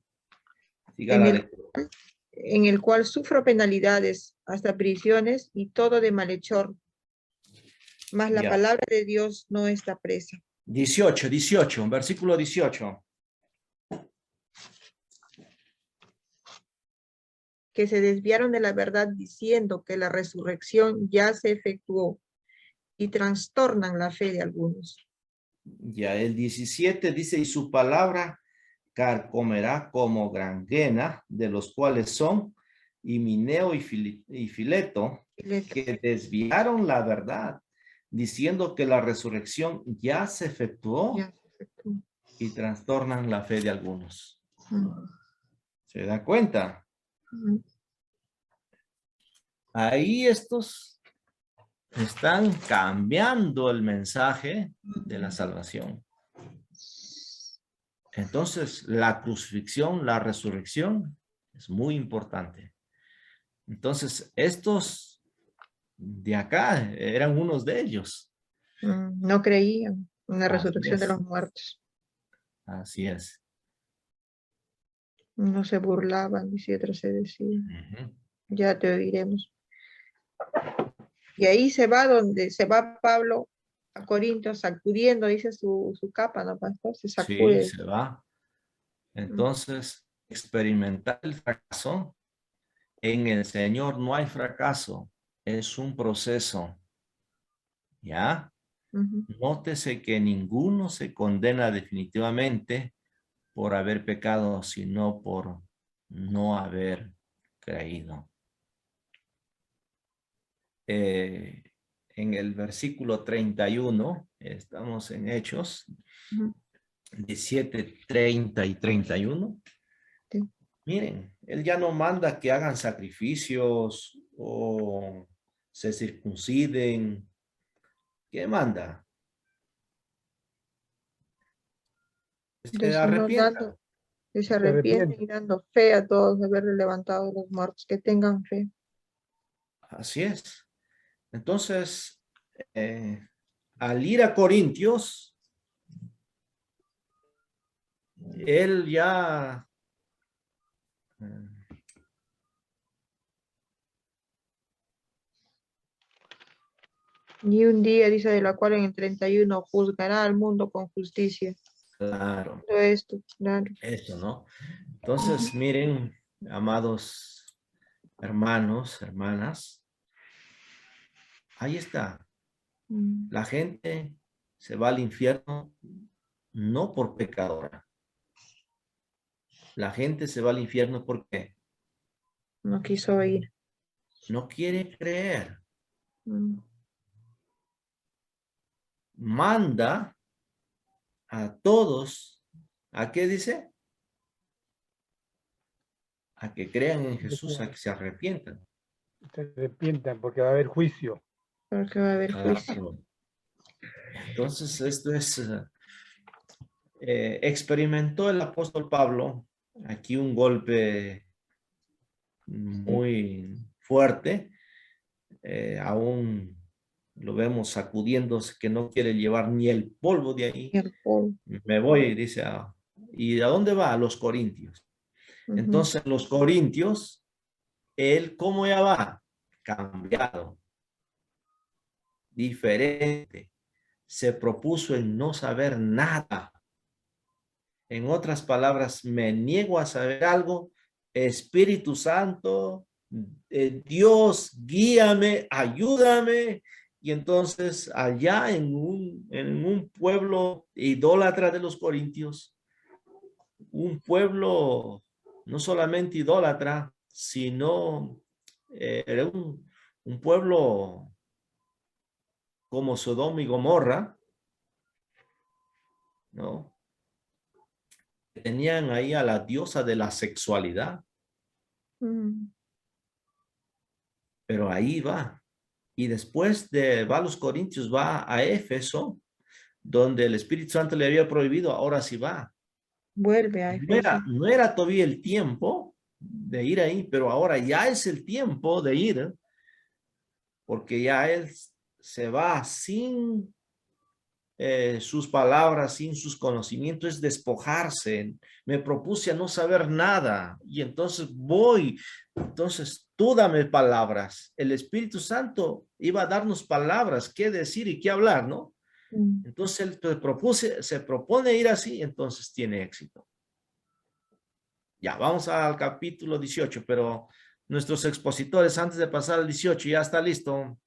En el cual sufro penalidades, hasta prisiones y todo de malhechor. Mas la palabra de Dios no está presa. 18, versículo 18. Que se desviaron de la verdad diciendo que la resurrección ya se efectuó y trastornan la fe de algunos. Ya, el 17 dice, y su palabra carcomerá como granguena, de los cuales son Himeneo y Fileto, que desviaron la verdad, diciendo que la resurrección ya se efectuó, y trastornan la fe de algunos. ¿Se da cuenta? Ahí estos están cambiando el mensaje de la salvación. Entonces, la crucifixión, la resurrección es muy importante. Entonces, estos de acá eran unos de ellos. No creían en la resurrección de los muertos. Así es. No se burlaban, y si otros se decían. Ya te oiremos. Y ahí se va donde se va Pablo a Corinto sacudiendo, dice su capa, ¿no, pastor? Se sacude. Sí, se va. Entonces, experimentar el fracaso. En el Señor no hay fracaso. Es un proceso. ¿Ya? Nótese que ninguno se condena definitivamente por haber pecado, sino por no haber creído. En el versículo 31, estamos en Hechos, 17, 30 y 31. Sí. Miren, él ya no manda que hagan sacrificios o se circunciden. ¿Qué manda? Se arrepientan. Que se arrepienten y dando fe a todos de haberle levantado los muertos, que tengan fe. Así es. Entonces, al ir a Corintios, él ya Y un día, dice, de la cual en el 31 juzgará al mundo con justicia. claro, Todo esto, claro. eso, ¿no? Entonces, miren, amados hermanos, hermanas, ahí está. La gente se va al infierno no por pecadora. La gente se va al infierno porque No quiso oír. no quiere creer. Mm. Manda a todos, ¿a qué dice? A que crean en Jesús, a que se arrepientan. Se arrepientan porque va a haber juicio. Porque va a haber juicio. Claro. Entonces, esto es, experimentó el apóstol Pablo aquí un golpe muy fuerte, aún lo vemos sacudiéndose que no quiere llevar ni el polvo de ahí. El polvo. Me voy, dice, ¿y a dónde va? A los Corintios. Entonces, los Corintios, él, ¿cómo ya va? Cambiado, diferente. Se propuso en no saber nada. En otras palabras, me niego a saber algo. Espíritu Santo, Dios, guíame, ayúdame. Y entonces allá en un pueblo idólatra de los corintios, un pueblo no solamente idólatra, sino era un pueblo como Sodoma y Gomorra, ¿no? Tenían ahí a la diosa de la sexualidad. Pero ahí va. Y después va a los Corintios, va a Éfeso, donde el Espíritu Santo le había prohibido, ahora sí va. Vuelve a Éfeso. No era todavía el tiempo de ir ahí, pero ahora ya es el tiempo de ir, porque ya él se va sin sus palabras, sin sus conocimientos, es despojarse. Me propuse a no saber nada y entonces voy. Entonces tú dame palabras. El Espíritu Santo iba a darnos palabras, qué decir y qué hablar, ¿no? Entonces él se propone ir así, entonces tiene éxito. Ya, vamos al capítulo 18, pero nuestros expositores, antes de pasar al 18, ya está listo.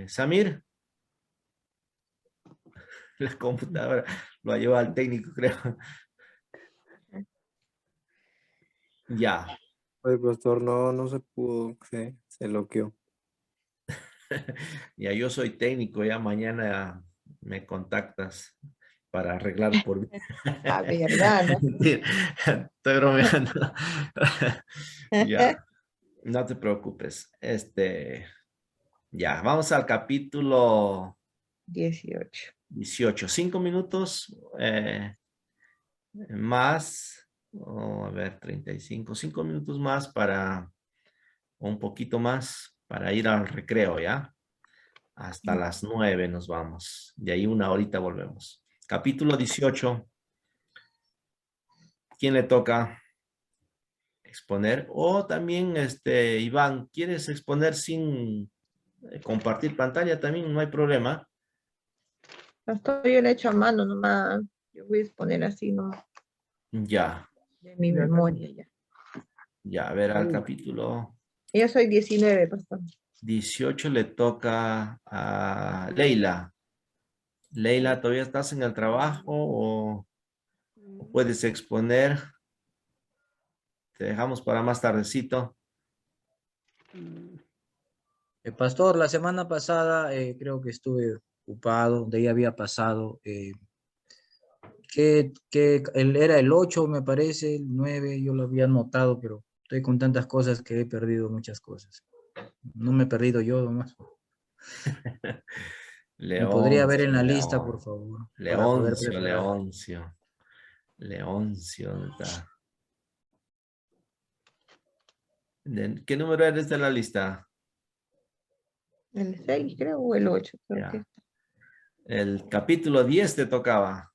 Samir. La computadora lo ha llevado al técnico, creo. Ya. Oye, pastor, no se pudo, se bloqueó. Ya, yo soy técnico, ya mañana me contactas para arreglar por mí. Ah, verdad, ¿no? Estoy bromeando. Ya, no te preocupes. Ya, vamos al capítulo 18. 18. 5 minutos más, a ver, 35, 5 minutos más para, un poquito más para ir al recreo, ¿ya? Hasta las 9 nos vamos. De ahí una horita volvemos. Capítulo 18. ¿Quién le toca exponer? O también, Iván, ¿quieres exponer sin compartir pantalla? También no hay problema. Pastor, yo le echo a mano nomás. Yo voy a exponer así, ¿no? Ya. De mi memoria ya. Ya, a ver, al capítulo Yo soy 19, pastor. 18 le toca a Leila. Leila, ¿todavía estás en el trabajo o puedes exponer? Te dejamos para más tardecito. Pastor, la semana pasada creo que estuve ocupado, de ahí había pasado, era el 8 me parece, el 9 yo lo había notado, pero estoy con tantas cosas que he perdido muchas cosas. No me he perdido yo nomás. ¿Me podría ver en la lista, por favor? Leoncio, Leoncio. Leoncio, ¿dónde está? ¿Qué número eres de la lista? El 6 creo, o el 8. Creo Ya. que. El capítulo 10 te tocaba.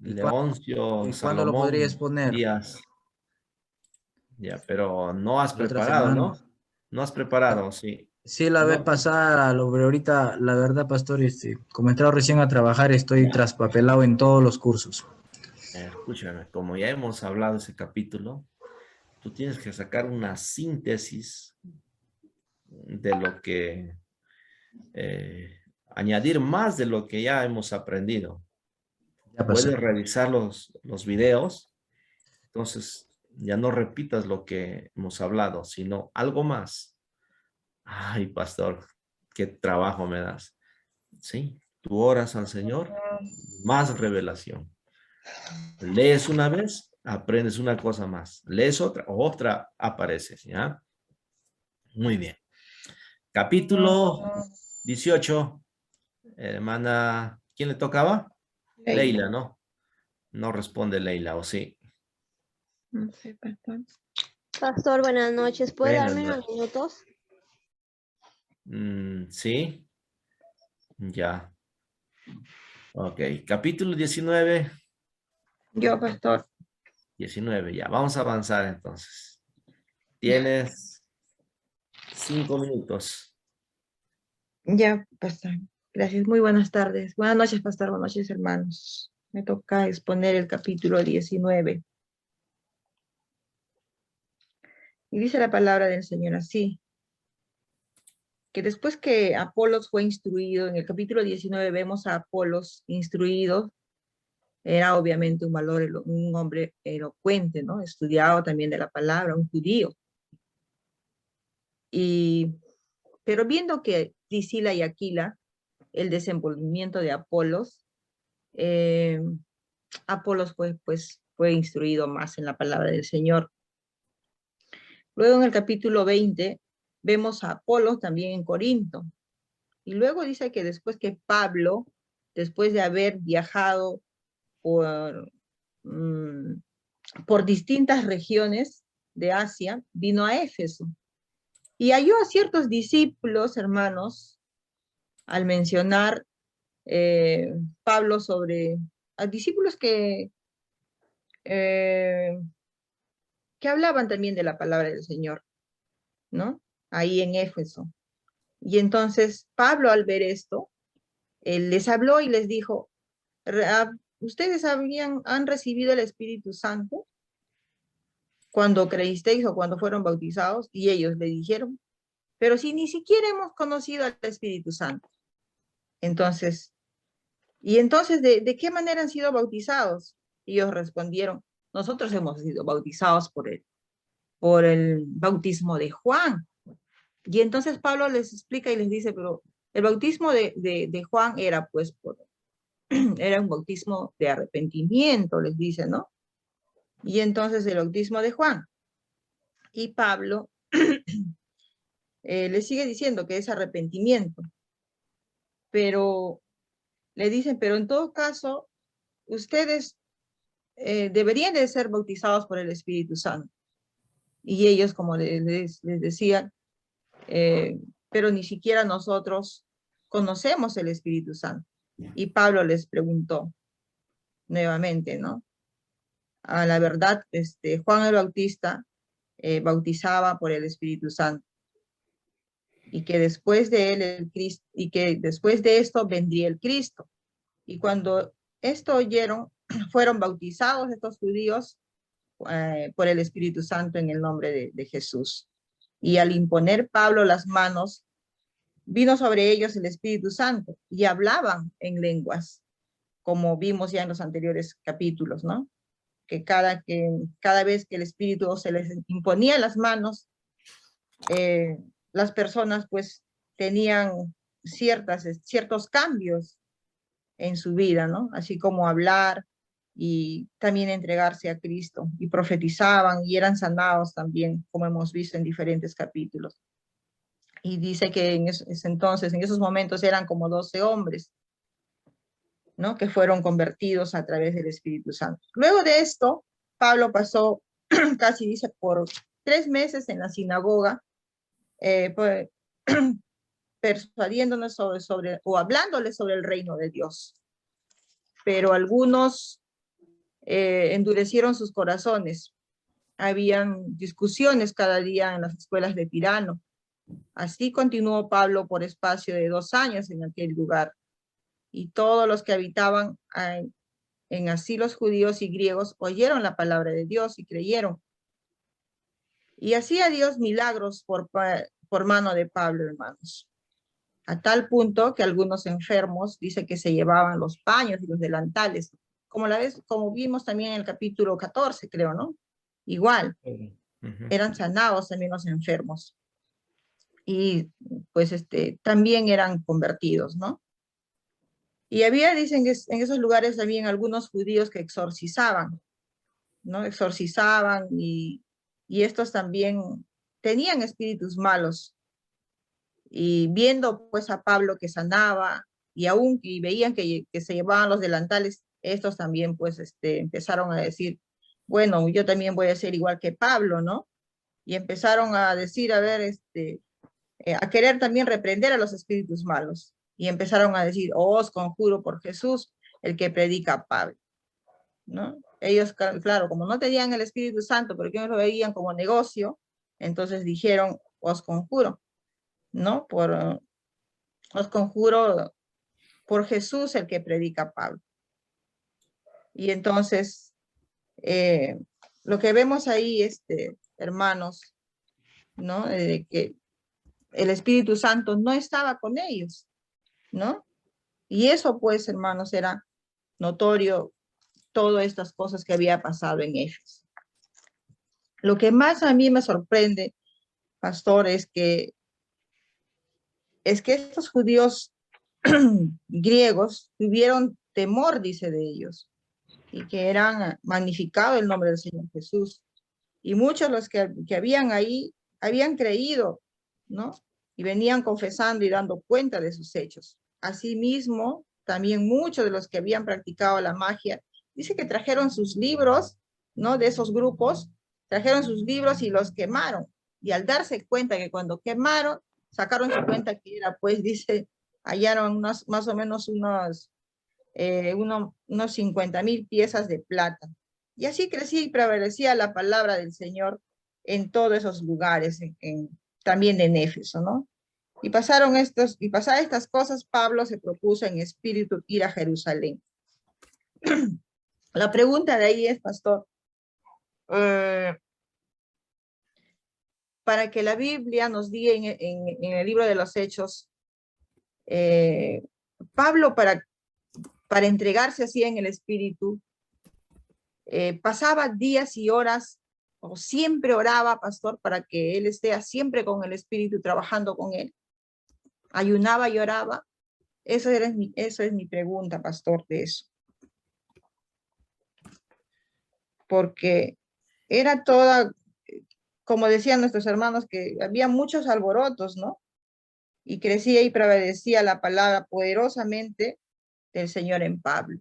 ¿Y Leoncio, cuándo lo podría Salomón, exponer? Díaz. Ya, pero no has La otra preparado, semana. ¿no? No has preparado, sí. Sí, la vez No. pasada, pero ahorita, la verdad, pastor, como he entrado recién a trabajar, estoy traspapelado en todos los cursos. Escúchame, como ya hemos hablado de ese capítulo, tú tienes que sacar una síntesis de lo que, añadir más de lo que ya hemos aprendido. Ya pasó. Puedes revisar los videos, entonces ya no repitas lo que hemos hablado, sino algo más. Ay, pastor, qué trabajo me das. Sí, tú oras al Señor, más revelación. Lees una vez, aprendes una cosa más. Lees otra aparece, ¿ya? Muy bien. Capítulo 18. Hermana, ¿quién le tocaba? Leila, ¿no? No responde Leila, ¿o sí? No sé, pastor. Pastor, buenas noches. ¿Puede Buenas darme unos noches. minutos? Sí, ya. Ok, capítulo 19. Yo, pastor. 19, ya. Vamos a avanzar entonces. Tienes 5 minutos. Ya, pastor. Gracias. Muy buenas tardes. Buenas noches, pastor. Buenas noches, hermanos. Me toca exponer el capítulo 19. Y dice la palabra del Señor así, que después que Apolos fue instruido, en el capítulo 19 vemos a Apolos instruido, era obviamente un hombre elocuente, ¿no? Estudiado también de la palabra, un judío. Pero viendo que Priscila y Aquila, el desenvolvimiento de Apolos, Apolos fue instruido más en la palabra del Señor. Luego en el capítulo 20 vemos a Apolos también en Corinto. Y luego dice que después que Pablo, después de haber viajado por distintas regiones de Asia, vino a Éfeso. Y halló a ciertos discípulos, hermanos, al mencionar Pablo a discípulos que hablaban también de la palabra del Señor, ¿no? Ahí en Éfeso. Y entonces Pablo, al ver esto, él les habló y les dijo, ¿ustedes han recibido el Espíritu Santo cuando creísteis o cuando fueron bautizados? Y ellos le dijeron, pero si ni siquiera hemos conocido al Espíritu Santo. Entonces, ¿de qué manera han sido bautizados? Y ellos respondieron, nosotros hemos sido bautizados por el bautismo de Juan. Y entonces Pablo les explica y les dice, pero el bautismo de Juan era era un bautismo de arrepentimiento, les dice, ¿no? Y entonces el bautismo de Juan. Y Pablo le sigue diciendo que es arrepentimiento. Pero le dicen, pero en todo caso, ustedes deberían de ser bautizados por el Espíritu Santo. Y ellos, como les decían, pero ni siquiera nosotros conocemos el Espíritu Santo. Y Pablo les preguntó nuevamente, ¿no? A la verdad, Juan el Bautista bautizaba por el Espíritu Santo. Y que después de él el Cristo, y que después de esto vendría el Cristo. Y cuando esto oyeron, fueron bautizados estos judíos por el Espíritu Santo en el nombre de Jesús. Y al imponer Pablo las manos, vino sobre ellos el Espíritu Santo y hablaban en lenguas, como vimos ya en los anteriores capítulos, ¿no? Que cada vez que el Espíritu se les imponía las manos, las personas pues tenían ciertos cambios en su vida, ¿no? Así como hablar y también entregarse a Cristo, y profetizaban y eran sanados también, como hemos visto en diferentes capítulos. Y dice que en esos momentos eran como 12 hombres, ¿no? Que fueron convertidos a través del Espíritu Santo. Luego de esto, Pablo pasó casi, dice, por 3 meses en la sinagoga, persuadiéndonos o hablándoles sobre el reino de Dios. Pero algunos endurecieron sus corazones. Habían discusiones cada día en las escuelas de Tirano. Así continuó Pablo por espacio de 2 años en aquel lugar. Y todos los que habitaban en asilos judíos y griegos oyeron la palabra de Dios y creyeron. Y hacía Dios milagros por mano de Pablo, hermanos. A tal punto que algunos enfermos dice que se llevaban los paños y los delantales, como vimos también en el capítulo 14, creo, ¿no? Igual, eran sanados también los enfermos. Y pues también eran convertidos, ¿no? Y había, dicen que en esos lugares habían algunos judíos que exorcizaban, ¿no? Exorcizaban y estos también tenían espíritus malos. Y viendo pues a Pablo que sanaba y veían que se llevaban los delantales, estos también pues empezaron a decir, bueno, yo también voy a ser igual que Pablo, ¿no? Y empezaron a decir, a ver, a querer también reprender a los espíritus malos. Y empezaron a decir, os conjuro por Jesús, el que predica a Pablo, ¿no? Ellos, claro, como no tenían el Espíritu Santo, pero que ellos lo veían como negocio, entonces dijeron, os conjuro, ¿no? Os conjuro por Jesús, el que predica a Pablo. Y entonces, lo que vemos ahí, hermanos, ¿no? Que el Espíritu Santo no estaba con ellos, ¿no? Y eso, pues, hermanos, era notorio, todas estas cosas que había pasado en Éfeso. Lo que más a mí me sorprende, pastor, es que estos judíos griegos tuvieron temor, dice, de ellos, y que eran magnificado el nombre del Señor Jesús. Y muchos los que habían ahí habían creído, ¿no? Y venían confesando y dando cuenta de sus hechos. Asimismo, también muchos de los que habían practicado la magia, dice que trajeron sus libros, ¿no? De esos grupos, trajeron sus libros y los quemaron. Y al darse cuenta que cuando quemaron, sacaron su cuenta que era, pues, dice, hallaron más o menos unos 50,000 piezas de plata. Y así crecía y prevalecía la palabra del Señor en todos esos lugares, también en Éfeso, ¿no? Y pasadas estas cosas, Pablo se propuso en espíritu ir a Jerusalén. La pregunta de ahí es, pastor, para que la Biblia nos diga en el libro de los Hechos, Pablo para entregarse así en el espíritu, pasaba días y horas, o siempre oraba, pastor, para que él esté siempre con el espíritu, trabajando con él. Ayunaba y oraba. Eso es mi pregunta, pastor, de eso. Porque era toda, como decían nuestros hermanos, que había muchos alborotos, ¿no? Y crecía y prevalecía la palabra poderosamente del Señor en Pablo.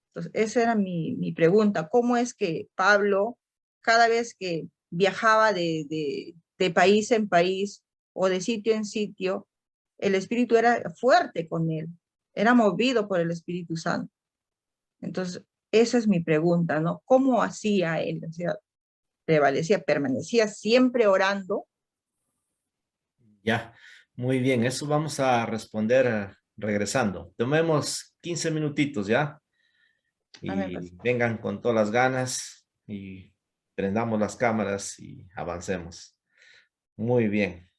Entonces, esa era mi pregunta. ¿Cómo es que Pablo, cada vez que viajaba de país en país o de sitio en sitio, el Espíritu era fuerte con él, era movido por el Espíritu Santo? Entonces, esa es mi pregunta, ¿no? ¿Cómo hacía él? O sea, prevalecía, permanecía siempre orando. Ya, muy bien, eso vamos a responder regresando. Tomemos 15 minutitos, ¿ya? Y vengan con todas las ganas y prendamos las cámaras y avancemos. Muy bien.